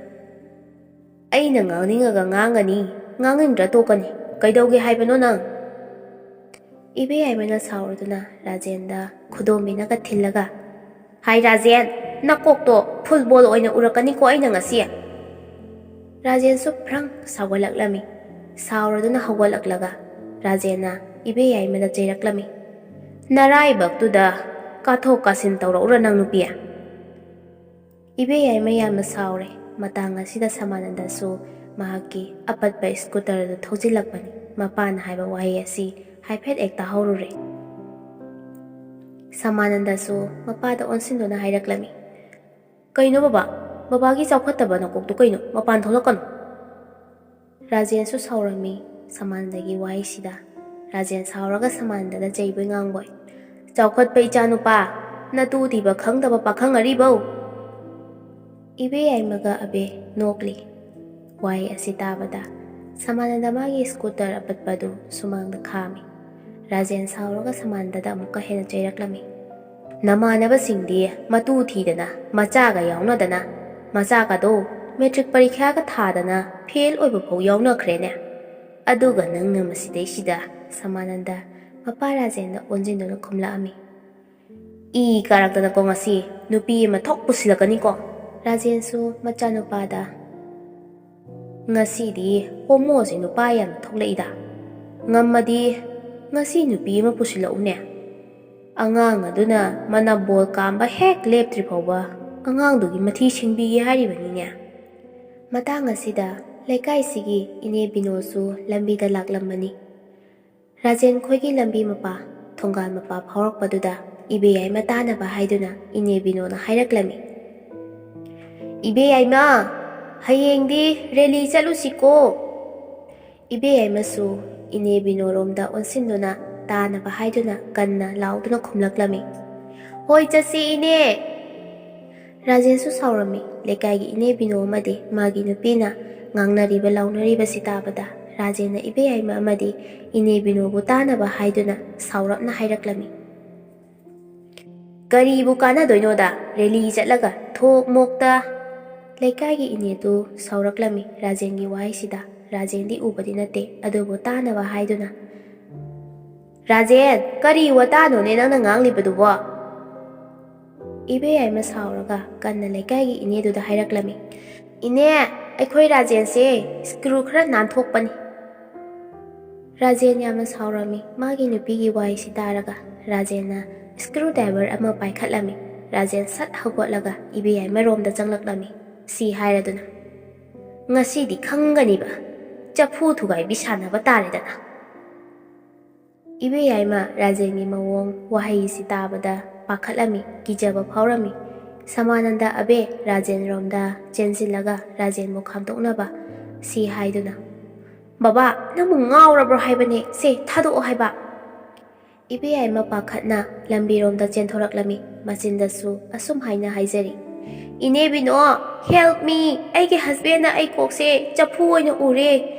A: "ꯑꯩꯅ ꯉꯥꯡꯅꯤꯡꯉꯒ ꯉꯥꯡꯒꯅꯤ, ꯉꯥꯡꯅꯤꯡꯗ꯭ꯔ ꯇꯣꯛꯀꯅꯤ, ꯀꯩꯗꯧꯒꯦ ꯍꯥꯏꯕꯅꯣ ꯅꯪ"꯫ ꯏꯕꯦꯌꯥꯏꯃꯅ ꯁꯥꯎꯔꯗꯨꯅ ꯔꯥꯖꯦꯟꯗ ꯈꯨꯗꯣꯝꯕꯤꯅꯒ ꯊꯤꯜꯂꯒ "ꯍꯥꯏ ꯔꯥꯖꯦꯟ, ꯅꯀꯣꯛꯇꯣ ꯐꯨꯠꯕꯣꯜ ꯑꯣꯏꯅ ꯎꯔꯛꯀꯅꯤꯀꯣ ꯑꯩꯅ ꯉꯁꯤ"꯫ ꯔꯥꯖꯦꯟꯁꯨ ꯐ꯭ꯔꯪ ꯁꯥꯎꯒꯠꯂꯛꯂꯝꯃꯤ꯫ ꯁꯥꯎꯔꯗꯨꯅ ꯍꯧꯒꯠꯂꯛꯂꯒ ꯔꯥꯖꯦꯟꯅ ꯏꯕꯦꯌꯥꯏꯃꯗ ꯆꯩꯔꯛꯂꯝꯃꯤ꯫ "ꯅꯔꯥꯏꯕꯛꯇꯨꯗ ꯀꯥꯊꯣꯛ ꯀꯥꯁꯤꯟ ꯇꯧꯔꯛꯎꯔ ꯅꯪ ꯅꯨꯄꯤ"꯫ ꯏꯕꯦꯌꯥꯏꯃ ꯌꯥꯝꯅ ꯁꯥꯎꯔꯦ꯫ ꯃꯇꯥꯡ ꯑꯁꯤꯗ ꯁꯃꯥꯅꯟꯗꯁꯨ ꯃꯍꯥꯛꯀꯤ ꯑꯄꯠꯄ ꯁ꯭ꯀꯨꯇꯔꯗꯨ ꯊꯧꯖꯤꯜꯂꯛꯄꯅꯤ꯫ ꯃꯄꯥꯅ ꯍꯥꯏꯕ ꯋꯥꯍꯩ ꯑꯁꯤ ꯍꯥꯏꯐꯦꯠ ꯍꯦꯛ ꯇꯥꯍꯧꯔꯨꯔꯦ꯫ ꯁꯃꯥꯅꯟꯗꯁꯨ ꯃꯄꯥꯗ ꯑꯣꯟꯁꯤꯟꯗꯨꯅ ꯍꯥꯏꯔꯛꯂꯝꯃꯤ꯫ "ꯀꯩꯅꯣ ꯕꯕꯥ, ꯕꯕꯥꯒꯤ ꯆꯥꯎꯈꯠꯇꯕ ꯅꯀꯣꯛꯇꯨ ꯀꯩꯅꯣ ꯃꯄꯥꯟ ꯊꯣꯛꯂꯛꯀꯅꯨ"꯫ ꯔꯥꯖꯦꯟꯁꯨ ꯁꯥꯎꯔꯝꯃꯤ ꯁꯃꯥꯅꯟꯗꯒꯤ ꯋꯥꯍꯩꯁꯤꯗ꯫ ꯔꯥꯖꯦꯟ ꯁꯥꯎꯔꯒ ꯁꯃꯥꯅꯟꯗꯗ ꯆꯩꯕꯣꯏ ꯉꯥꯡꯕꯣꯏ ꯆꯥꯎꯈꯠꯄ ꯏꯆꯥꯅꯨꯄꯥ, ꯅꯇꯨ ꯊꯤꯕ ꯈꯪꯗꯕ ꯄꯥꯈꯪ ꯑꯔꯤꯕꯧ! ꯏꯕꯦꯌꯥꯏꯃꯒ ꯑꯕꯦ ꯅꯣꯛꯂꯤ꯫ ꯋꯥꯍꯩ ꯑꯁꯤ ꯇꯥꯕꯗ ꯁꯃꯥꯅꯟꯗ ꯃꯥꯒꯤ ꯁ꯭ꯀꯨꯇꯔ ꯑꯄꯠꯄ ꯑꯗꯨ ꯁꯨꯃꯥꯡꯗ ꯈꯥꯝꯃꯤ꯫ ꯔꯥꯖꯦꯟ ꯁꯥꯎꯔꯒ ꯁꯃꯥꯅꯟꯗꯗ ꯑꯃꯨꯛꯀ ꯍꯦꯟꯅ ꯆꯩꯔꯛꯂꯝꯃꯤ꯫ ꯅꯃꯥꯟꯅꯕꯁꯤꯡꯗꯤ ꯃꯇꯨ ꯊꯤꯗꯅ ꯃꯆꯥꯒ ꯌꯥꯎꯅꯗꯅ, ꯃꯆꯥꯒꯗꯣ ꯃꯦꯇ꯭ꯔꯤꯛ ꯄꯔꯤꯈ꯭ꯌꯥꯒ ꯊꯥꯗꯅ ꯐꯦꯜ ꯑꯣꯏꯕ ꯐꯥꯎ ꯌꯥꯎꯅꯈ꯭ꯔꯦꯅꯦ꯫ ꯑꯗꯨꯒ ꯅꯪꯅ ꯃꯁꯤꯗꯩꯁꯤꯗ ꯁꯃꯥꯅꯟꯗ ꯃꯄꯥ ꯔꯥꯖꯦꯟꯗ ꯑꯣꯟꯁꯤꯟꯗꯨꯅ ꯈꯨꯝꯂꯛꯑꯝꯃꯤ꯫ ꯏ ꯀꯥꯔꯛꯇꯅꯀꯣ ꯉꯁꯤ ꯅꯨꯄꯤ ꯑꯃ ꯊꯣꯛ ꯄꯨꯁꯤꯜꯂꯛꯀꯅꯤꯀꯣ꯫ ꯔꯥꯖꯦꯟꯁꯨ ꯃꯆꯥꯅꯨꯄꯥꯗ ꯉꯁꯤꯗꯤ ꯍꯣꯃꯣꯁꯦ ꯅꯨꯄꯥ ꯌꯥꯝꯅ ꯊꯣꯛꯂꯛꯏꯗ, ꯉꯝꯃꯗꯤ ꯉꯁꯤ ꯅꯨꯄꯤ ꯑꯃ ꯄꯨꯁꯤꯜꯂꯛꯎꯅꯦ꯫ ꯑꯉꯥꯡ ꯑꯗꯨꯅ ꯃꯅꯕꯣꯜ ꯀꯥꯝꯕ ꯍꯦꯛ ꯂꯦꯞꯇ꯭ꯔꯤ ꯐꯥꯎꯕ ꯑꯉꯥꯡꯗꯨꯒꯤ ꯃꯊꯤ ꯁꯤꯡꯕꯤꯒꯦ ꯍꯥꯏꯔꯤꯕꯅꯤꯅꯦ꯫ ꯃꯇꯥꯡ ꯑꯁꯤꯗ ꯂꯩꯀꯥꯏꯁꯤꯒꯤ ꯏꯅꯦ ꯕꯤꯅꯣꯁꯨ ꯂꯝꯕꯤꯗ ꯂꯥꯛꯂꯝꯕꯅꯤ꯫ ꯔꯥꯖꯦꯟ ꯈꯣꯏꯒꯤ ꯂꯝꯕꯤ ꯃꯄꯥ ꯊꯣꯡꯒꯥꯜ ꯃꯄꯥ ꯐꯥꯎꯔꯛꯄꯗꯨꯗ ꯏꯕꯦꯌꯥꯏꯃ ꯇꯥꯅꯕ ꯍꯥꯏꯗꯨꯅ ꯏꯅꯦ ꯕꯤꯅꯣꯅ ꯍꯥꯏꯔꯛꯂꯝꯃꯤ꯫ ꯏꯕꯦꯌꯥꯏꯃ, ꯍꯌꯦꯡꯗꯤ ꯔꯦꯂꯤ ꯆꯠꯂꯨꯁꯤꯀꯣ꯫ ꯏꯕꯦꯌꯥꯏꯃꯁꯨ ꯏꯅꯦ ꯕꯤꯅꯣꯔꯣꯝꯗ ꯑꯣꯟꯁꯤꯟꯗꯨꯅ ꯇꯥꯅꯕ ꯍꯥꯏꯗꯨꯅ ꯀꯟꯅ ꯂꯥꯎꯗꯨꯅ ꯈꯨꯝꯂꯛꯂꯝꯃꯤ꯫ ꯍꯣꯏ ꯆꯠꯁꯤ ꯏꯅꯦ꯫ ꯔꯥꯖꯦꯟꯁꯨ ꯁꯥꯎꯔꯝꯃꯤ꯫ ꯂꯩꯀꯥꯏꯒꯤ ꯏꯅꯦ ꯕꯤꯅꯣ ꯑꯃꯗꯤ ꯃꯥꯒꯤ ꯅꯨꯄꯤꯅ ꯉꯥꯡꯅꯔꯤꯕ ꯂꯥꯎꯅꯔꯤꯕꯁꯤ ꯇꯥꯕꯗ ꯔꯥꯖꯦꯟꯅ ꯏꯕꯦꯌꯥꯏꯃ ꯑꯃꯗꯤ ꯏꯅꯦ ꯕꯤꯅꯣꯕꯨ ꯇꯥꯅꯕ ꯍꯥꯏꯗꯨꯅ ꯁꯥꯎꯔꯞꯅ ꯍꯥꯏꯔꯛꯂꯝꯃꯤ꯫ ꯀꯔꯤꯕꯨ ꯀꯥꯟꯅꯗꯣꯏꯅꯣꯗ ꯔꯦꯂꯤ ꯆꯠꯂꯒ ꯊꯣꯛ ꯃꯣꯛꯇ꯫ ꯂꯩꯀꯥꯏꯒꯤ ꯏꯅꯦꯗꯨ ꯁꯥꯎꯔꯛꯂꯝꯃꯤ ꯔꯥꯖꯦꯟꯒꯤ ꯋꯥꯍꯩꯁꯤꯗ꯫ ꯔꯥꯖꯦꯟꯗꯤ ꯎꯕꯗꯤ ꯅꯠꯇꯦ, ꯑꯗꯨꯕꯨ ꯇꯥꯅꯕ ꯍꯥꯏꯗꯨꯅ, ꯔꯥꯖꯦꯟ, ꯀꯔꯤ ꯋꯥꯇꯥꯅꯣꯅꯦ ꯅꯪꯅ ꯉꯥꯡꯂꯤꯕꯗꯨꯕꯣ? ꯏꯕꯦꯌꯥꯏꯃ ꯁꯥꯎꯔꯒ ꯀꯟꯅ ꯂꯩꯀꯥꯏꯒꯤ ꯏꯅꯦꯗꯨꯗ ꯍꯥꯏꯔꯛꯂꯝꯃꯤ꯫ ꯏꯅꯦ, ꯑꯩꯈꯣꯏ ꯔꯥꯖꯦꯟꯁꯦ ꯁ꯭ꯀ꯭ꯔꯨ ꯈꯔ ꯅꯥꯟꯊꯣꯛꯄꯅꯤ꯫ ꯔꯥꯖꯦꯟ ꯌꯥꯝꯅ ꯁꯥꯎꯔꯝꯃꯤ ꯃꯥꯒꯤ ꯅꯨꯄꯤꯒꯤ ꯋꯥꯍꯩꯁꯤ ꯇꯥꯔꯒ꯫ ꯔꯥꯖꯦꯟꯅ ꯁ꯭ꯀ꯭ꯔꯨ ꯗ꯭ꯔꯥꯏꯚꯔ ꯑꯃ ꯄꯥꯏꯈꯠꯂꯝꯃꯤ꯫ ꯔꯥꯖꯦꯟ ꯁꯠ ꯍꯧꯒꯠꯂꯒ ꯏꯕꯦꯌꯥꯏꯃꯔꯣꯝꯗ ꯆꯪꯂꯛꯂꯝꯃꯤ, ꯁꯤ ꯍꯥꯏꯔꯗꯨꯅ, ꯉꯁꯤꯗꯤ ꯈꯪꯒꯅꯤꯕ, ꯆꯐꯨ ꯊꯨꯒꯥꯏꯕꯤ ꯁꯥꯟꯅꯕ ꯇꯥꯔꯦꯗꯅ꯫ ꯏꯕꯦꯌꯥꯏꯃ ꯔꯥꯖꯦꯟꯒꯤ ꯃꯑꯣꯡ ꯋꯥꯍꯩꯁꯤ ꯇꯥꯕꯗ ꯄꯥꯈꯠꯂꯝꯃꯤ, ꯀꯤꯖꯕ ꯐꯥꯎꯔꯝꯃꯤ꯫ ꯁꯃꯥꯅꯟꯗ ꯑꯕꯦ ꯔꯥꯖꯦꯟꯔꯣꯝꯗ ꯆꯦꯟꯁꯤꯜꯂꯒ ꯔꯥꯖꯦꯟꯕꯨ ꯈꯥꯝꯗꯣꯛꯅꯕ ꯁꯤ ꯍꯥꯏꯗꯨꯅ, ꯕꯕꯥ, ꯅꯪꯕꯨ ꯉꯥꯎꯔꯕ꯭ꯔꯣ ꯍꯥꯏꯕꯅꯦ, ꯁꯦ ꯊꯥꯗꯣꯛꯑꯣ ꯍꯥꯏꯕ꯫ ꯏꯕꯦꯌꯥꯏꯃ ꯄꯥꯈꯠꯅ ꯂꯝꯕꯤꯔꯣꯝꯗ ꯆꯦꯟꯊꯣꯔꯛꯂꯝꯃꯤ꯫ ꯃꯆꯤꯟꯗꯁꯨ ꯑꯁꯨꯝ ꯍꯥꯏꯅ ꯍꯥꯏꯖꯔꯤ, ꯏꯅꯦ ꯕꯤꯅꯣ, ꯍꯦꯜꯞ ꯃꯤ, ꯑꯩꯒꯤ ꯍꯁꯕꯦꯟꯅ ꯑꯩ ꯀꯣꯛꯁꯦ ꯆꯐꯨ ꯑꯣꯏꯅ ꯎꯔꯦ,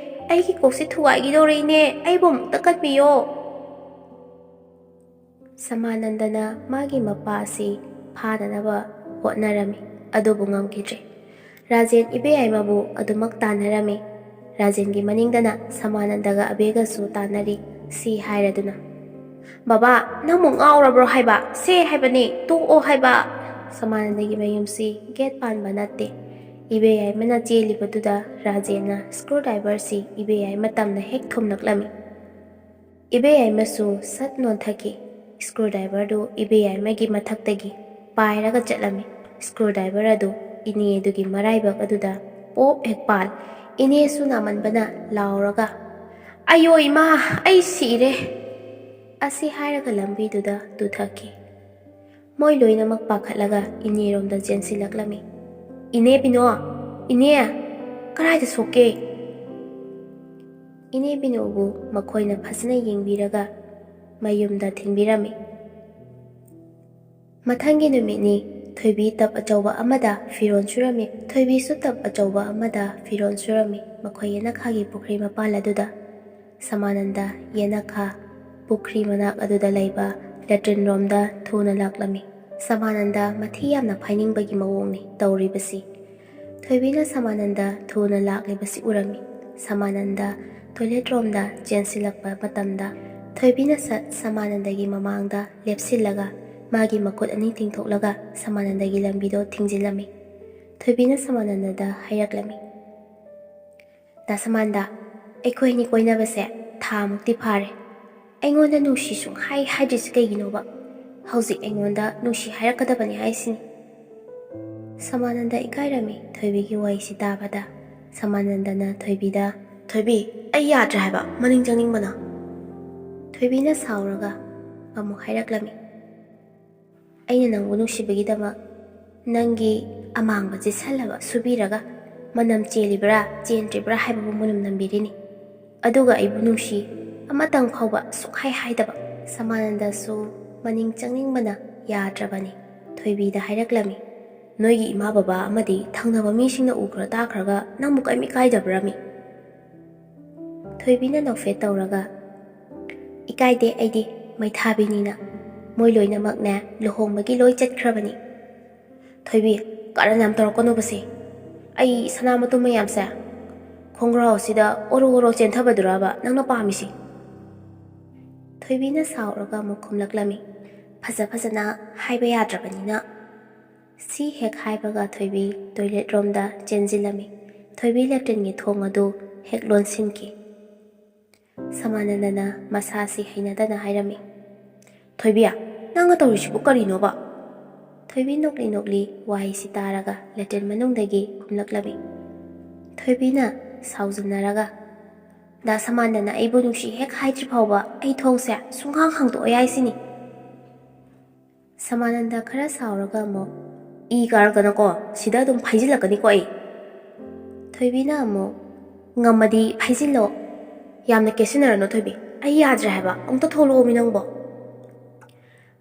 A: ꯑꯩꯒꯤ ꯀꯣꯛꯁꯦ ꯊꯨꯒꯥꯏꯈꯤꯗꯧꯔꯦ ꯏꯅꯦ, ꯑꯩꯕꯨ ꯑꯃꯨꯛꯇ ꯀꯟꯕꯤꯌꯣ꯫ ꯁꯃꯥꯅꯟꯗꯅ ꯃꯥꯒꯤ ꯃꯄꯥ ꯑꯁꯤ ꯐꯥꯅꯅꯕ ꯍꯣꯠꯅꯔꯝꯃꯤ, ꯑꯗꯨꯕꯨ ꯉꯝꯈꯤꯗ꯭ꯔꯦ꯫ ꯔꯥꯖꯦꯟ ꯏꯕꯦꯌꯥꯏꯃꯕꯨ ꯑꯗꯨꯃꯛ ꯇꯥꯟꯅꯔꯝꯃꯤ꯫ ꯔꯥꯖꯦꯟꯒꯤ ꯃꯅꯤꯡꯗꯅ ꯁꯃꯥꯅꯟꯗꯒ ꯑꯕꯦꯒꯁꯨ ꯇꯥꯟꯅꯔꯤ, ꯁꯤ ꯍꯥꯏꯔꯗꯨꯅ, ꯕꯕꯥ, ꯅꯪꯕꯨ ꯉꯥꯎꯔꯕ꯭ꯔꯣ ꯍꯥꯏꯕ, ꯁꯦ ꯍꯥꯏꯕꯅꯦ, ꯇꯣꯛꯑꯣ ꯍꯥꯏꯕ꯫ ꯁꯃꯥꯅꯟꯗꯒꯤ ꯃꯌꯨꯝꯁꯤ ꯒꯦꯠ ꯄꯥꯟꯕ ꯅꯠꯇꯦ꯫ ꯏꯕꯦꯌꯥꯏꯃꯅ ꯆꯦꯜꯂꯤꯕꯗꯨꯗ ꯔꯥꯖꯦꯟꯅ ꯁ꯭ꯀ꯭ꯔꯨ ꯗ꯭ꯔꯥꯏꯚꯔꯁꯤ ꯏꯕꯦꯌꯥꯏꯃ ꯇꯝꯅ ꯍꯦꯛ ꯊꯨꯝꯂꯛꯂꯝꯃꯤ꯫ ꯏꯕꯦꯌꯥꯏꯃꯁꯨ ꯁꯠ ꯅꯣꯟꯊꯈꯤ꯫ ꯁ꯭ꯀ꯭ꯔꯨ ꯗ꯭ꯔꯥꯏꯚꯔꯗꯨ ꯏꯕꯦꯌꯥꯏꯃꯒꯤ ꯃꯊꯛꯇꯒꯤ ꯄꯥꯏꯔꯒ ꯆꯠꯂꯝꯃꯤ꯫ ꯁ꯭ꯀ꯭ꯔꯨ ꯗ꯭ꯔꯥꯏꯚꯔ ꯑꯗꯨ ꯏꯅꯦꯗꯨꯒꯤ ꯃꯔꯥꯏꯕꯛ ꯑꯗꯨꯗ ꯄꯣꯞ ꯍꯦꯛ ꯄꯥꯜ꯫ ꯏꯅꯦꯁꯨ ꯅꯥꯃꯟꯕꯅ ꯂꯥꯎꯔꯒ, ꯑꯌꯣ ꯏꯃꯥ, ꯑꯩ ꯁꯤꯔꯦ ꯑꯁꯤ ꯍꯥꯏꯔꯒ ꯂꯝꯕꯤꯗꯨꯗ ꯇꯨꯊꯈꯤ꯫ ꯃꯣꯏ ꯂꯣꯏꯅꯃꯛ ꯄꯥꯈꯠꯂꯒ ꯏꯅꯦꯔꯣꯝꯗ ꯆꯦꯟꯁꯤꯜꯂꯛꯂꯝꯃꯤ꯫ ꯏꯅꯦ ꯕꯤꯅꯣ, ꯏꯅꯦ, ꯀꯔꯥꯏꯗ ꯁꯣꯛꯀꯦ? ꯏꯅꯦ ꯕꯤꯅꯣꯕꯨ ꯃꯈꯣꯏꯅ ꯐꯖꯅ ꯌꯦꯡꯕꯤꯔꯒ ꯃꯌꯨꯝꯗ ꯊꯤꯟꯕꯤꯔꯝꯃꯤ꯫ ꯃꯊꯪꯒꯤ ꯅꯨꯃꯤꯠꯅꯤ꯫ ꯊꯣꯏꯕꯤ ꯇꯞ ꯑꯆꯧꯕ ꯑꯃꯗ ꯐꯤꯔꯣꯜ ꯁꯨꯔꯝꯃꯤ꯫ ꯊꯣꯏꯕꯤꯁꯨ ꯇꯞ ꯑꯆꯧꯕ ꯑꯃꯗ ꯐꯤꯔꯣꯜ ꯁꯨꯔꯝꯃꯤ꯫ ꯃꯈꯣꯏ ꯌꯦꯅꯈꯥꯒꯤ ꯄꯨꯈ꯭ꯔꯤ ꯃꯄꯥꯟ ꯑꯗꯨꯗ꯫ ꯁꯃꯥꯅꯟꯗ ꯌꯦꯅꯈꯥ ꯄꯨꯈ꯭ꯔꯤ ꯃꯅꯥꯛ ꯑꯗꯨꯗ ꯂꯩꯕ ꯂꯦꯇ꯭ꯔꯤꯟꯔꯣꯝꯗ ꯊꯨꯅ ꯂꯥꯛꯂꯝꯃꯤ꯫ ꯁꯃꯥꯅꯟꯗ ꯃꯊꯤ ꯌꯥꯝꯅ ꯐꯥꯏꯅꯤꯡꯕꯒꯤ ꯃꯑꯣꯡꯅꯤ ꯇꯧꯔꯤꯕꯁꯤ꯫ ꯊꯣꯏꯕꯤꯅ ꯁꯃꯥꯅꯟꯗ ꯊꯨꯅ ꯂꯥꯛꯂꯤꯕꯁꯤ ꯎꯔꯝꯃꯤ꯫ ꯁꯃꯥꯅꯟꯗ ꯇꯣꯏꯂꯦꯠꯔꯣꯝꯗ ꯆꯦꯟꯁꯤꯜꯂꯛꯄ ꯃꯇꯝꯗ ꯊꯣꯏꯕꯤꯅ ꯁꯠ ꯁꯃꯥꯅꯟꯗꯒꯤ ꯃꯃꯥꯡꯗ ꯂꯦꯞꯁꯤꯜꯂꯒ ꯃꯥꯒꯤ ꯃꯈꯨꯠ ꯑꯅꯤ ꯇꯤꯡꯊꯣꯛꯂꯒ ꯁꯃꯥꯅꯟꯗꯒꯤ ꯂꯝꯕꯤꯗꯣ ꯊꯤꯡꯖꯤꯜꯂꯝꯃꯤ꯫ ꯊꯣꯏꯕꯤꯅ ꯁꯃꯥꯅꯟꯗꯗ ꯍꯥꯏꯔꯛꯂꯝꯃꯤ, ꯗꯥꯁꯃꯥꯟꯗ, ꯑꯩꯈꯣꯏꯅꯤ ꯀꯣꯏꯅꯕꯁꯦ ꯊꯥꯃꯨꯛꯇꯤ ꯐꯥꯔꯦ꯫ ꯑꯩꯉꯣꯟꯗ ꯅꯨꯡꯁꯤ ꯁꯨꯡꯍꯥꯏ ꯍꯥꯏꯗ꯭ꯔꯤꯁꯤ ꯀꯩꯒꯤꯅꯣꯕ? ꯍꯧꯖꯤꯛ ꯑꯩꯉꯣꯟꯗ ꯅꯨꯡꯁꯤ ꯍꯥꯏꯔꯛꯀꯗꯕꯅꯤ ꯍꯥꯏꯁꯤꯅꯤ꯫ ꯁꯃꯥꯅꯟꯗ ꯏꯀꯥꯏꯔꯝꯃꯤ ꯊꯣꯏꯕꯤꯒꯤ ꯋꯥꯍꯩꯁꯤ ꯇꯥꯕꯗ꯫ ꯁꯃꯥꯅꯟꯗꯅ ꯊꯣꯏꯕꯤꯗ, ꯊꯣꯏꯕꯤ, ꯑꯩ ꯌꯥꯗ꯭ꯔꯦ ꯍꯥꯏꯕ, ꯃꯅꯤꯡ ꯆꯪꯅꯤꯡꯕꯅ꯫ ꯊꯣꯏꯕꯤꯅ ꯁꯥꯎꯔꯒ ꯑꯃꯨꯛ ꯍꯥꯏꯔꯛꯂꯝꯃꯤ, ꯑꯩꯅ ꯅꯪꯕꯨ ꯅꯨꯡꯁꯤꯕꯒꯤꯗꯃꯛ ꯅꯪꯒꯤ ꯑꯃꯥꯡꯕ ꯆꯤꯠꯁꯜꯂꯕ ꯁꯨꯕꯤꯔꯒ ꯃꯅꯝ ꯆꯦꯜꯂꯤꯕ꯭ꯔꯥ ꯆꯦꯟꯗ꯭ꯔꯤꯕ꯭ꯔꯥ ꯍꯥꯏꯕꯕꯨ ꯃꯨꯟꯅꯝ ꯅꯝꯕꯤꯔꯤꯅꯤ, ꯑꯗꯨꯒ ꯑꯩꯕꯨ ꯅꯨꯡꯁꯤ ꯑꯃꯇꯪ ꯐꯥꯎꯕ ꯁꯨꯡꯍꯥꯏ ꯍꯥꯏꯗꯕ꯫ ꯁꯃꯥꯅꯟꯗꯁꯨ maning changningbana yadrabani thoibida hairaklammi noigi ima baba amadi thangnaba misingna ukra takhraga nangmu kaimi kaidabrami thoibina nofet tawraga ikaide aidi maithabinina moi loinamakne luhongbagi loi chatkrabani thoibi karanam torokono basi ai sanamatu mayamse khongrao sida oro chentabaduraba nangna pamisi thoibina sauraga mukhumlaklami phajana haiba yadrabanina si hek haibaga thoibi toilet romda chenjilami thoibi latringi thong adu hek lonsinki samanandana masasi hainadana hairami thoibiya nanga tawrisibu karinoba thoibi nokli wahi sitaraga latrin manungdagi khumlaklami thoibina saujinaraga da samanandana aibu nungsi hek haidri phawba ai thongse sunghang hangdo yaisini samananda khara sauraga mo I karagana ko sida dum phaijilakani ko ai thoibina mo ngamadi phaijilo yamna kesinarano thoibi ai yadra haba ongta tholo minangbo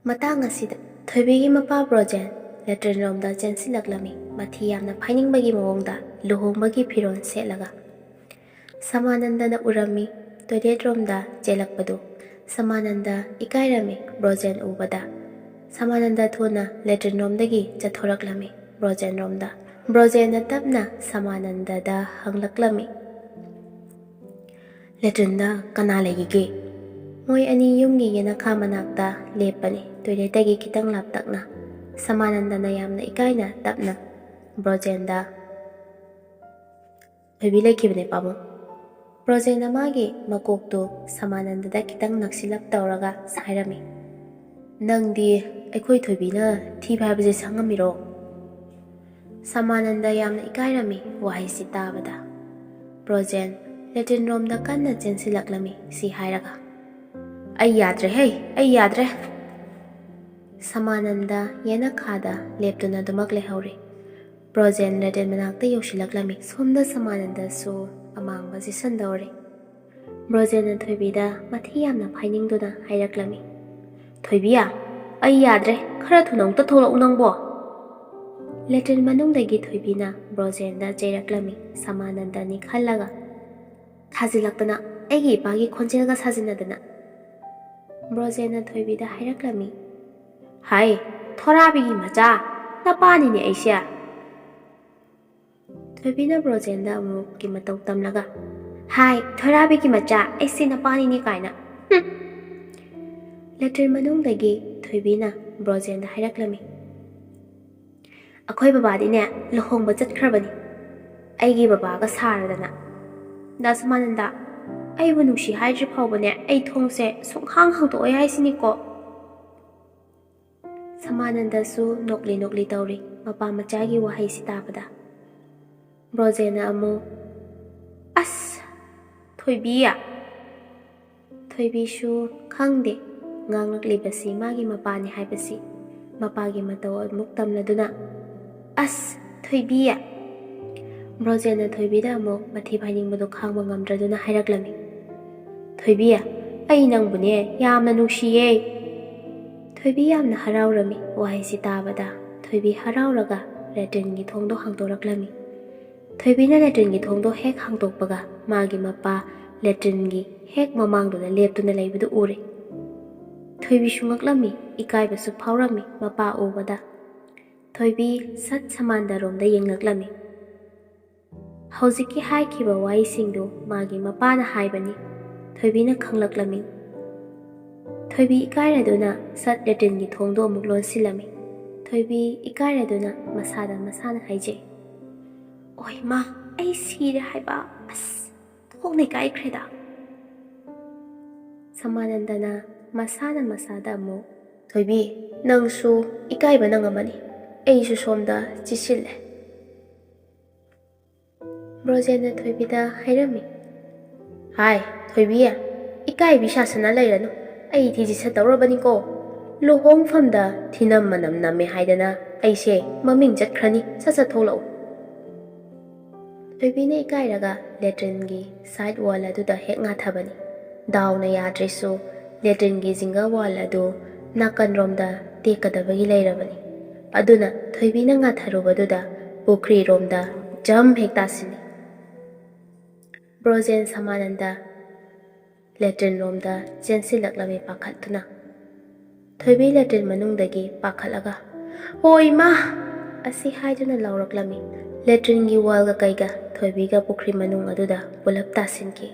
A: matang asida thoibi gi mapa brojen latrin romda chensilaklami mathi yamna phainingbagi mawongda luhongbagi phiron selaga samanandana urami toilet romda chelakpadu samananda ikairami brojen ubada samananda thuna latrin romdagi chathoraklami brojen romda brojena tapna samananda da hanglaklami latrinda kana legige moi ani yumgi yena khamanakta lepani toiletagi kitang laptakna samanandana yamna ikaina tapna brojenda bibile kibne pamu brojena magi makoktu samananda da kitang naksilap tawraga sairami nangdi aikhoi thoibina thi bhaibje sangamiro samananda yamna ikairami wahisi tabada brojen latrin romda kanna chensilaklami si hairaga ai yadre samananda yena khada leptuna dumak lehauri brojen latrin manakta yoshilaklami somda samananda su amangba jisandawre brojen thoibida mathi yamna phainingduna hairaklami thoibiya ai yadre khara thuna ongta tholok nangbo latrin manungdagi thoibina brojenda jeraklami samananda ni khallaga thajilaktana aigi ipagi khonjelga sajinadana brojena thoibida hairaklami hai thorabigi macha napani ni aisya thoibina brojenda amuk ki matau tamlaga hai thorabigi macha aisi napani ni kaina latrin manungdagi thoibina brojenda hairaklami akhoi babadine luhongba chatkrabani aigi babaga saradana da samananda aibu nungsi haidri phawbane ai thongse sunghang hangdo yaisini ko samananda su nokli tawri mapa machagi wahai sitabada brojena amu as thoibiya thoibi su khangde nganglakli magi mapani haibasi mapagi matau amuk tamladuna as thoibiya brojena thoibida amuk mathi phainingbodo khangba ngamdraduna hairaklami thoibiya ai nangbune yamna nungsiye thoibi yamna haraurami wahisi tabada thoibi harauraga latringi thongdo hangdoraklami thoibina latringi thongdo hek hangdokpaga magi mapa latringi hek mamangduna leptuna leibudu ure thoibi sungaklami ikaibasu phawrami mapa ubada thoibi sat samanda romda yenglaklami hojiki haikiba waisingdu magi mapana haibani thoibina khanglaklami thoibi ikairaduna sat latringi thongdo amuk lonsilami thoibi ikairaduna masana haije oi ma ai sire haiba as thongne kai khreda samanandana masada amu thoibi nangsu ikaiba nangamani aisu somda chisille brojena thoibida hairami hai thoibiya ikai bisasana lairanu ai thiji satawrabani ko luhong famda thinam manam name haidana aise maming jatkrani sasa tholau thoibina ikairaga latringi side wall aduda hek nga thabani dauna yadresu latringi jinga wall adu ꯅꯥꯀꯟꯔꯣꯝꯗ ꯇꯦꯛꯀꯗꯕꯒꯤ ꯂꯩꯔꯕꯅꯤ꯫ ꯑꯗꯨꯅ ꯊꯣꯏꯕꯤꯅ ꯉꯥꯊꯔꯨꯕꯗꯨꯗ ꯄꯨꯈ꯭ꯔꯤꯔꯣꯝꯗ ꯖꯝ ꯍꯦꯛ ꯇꯥꯁꯤꯜꯂꯤ꯫ ꯕ꯭ꯔꯣꯖꯦꯟ ꯁꯃꯥꯅꯟꯗ ꯂꯦꯇ꯭ꯔꯤꯟꯔꯣꯝꯗ ꯆꯦꯟꯁꯤꯜꯂꯛꯂꯝꯃꯤ ꯄꯥꯈꯠꯇꯨꯅ꯫ ꯊꯣꯏꯕꯤ latrine ꯃꯅꯨꯡꯗꯒꯤ ꯄꯥꯈꯠꯂꯒ "ꯑꯣ ꯏꯃꯥ" ꯑꯁꯤ ꯍꯥꯏꯗꯨꯅ ꯂꯥꯎꯔꯛꯂꯝꯃꯤ꯫ ꯂꯦꯇ꯭ꯔꯤꯟꯒꯤ ꯋꯥꯜꯒ ꯀꯩꯒ ꯊꯣꯏꯕꯤꯒ ꯄꯨꯈ꯭ꯔꯤ ꯃꯅꯨꯡ ꯑꯗꯨꯗ ꯄꯨꯂꯞ ꯇꯥꯁꯤꯟꯈꯤ꯫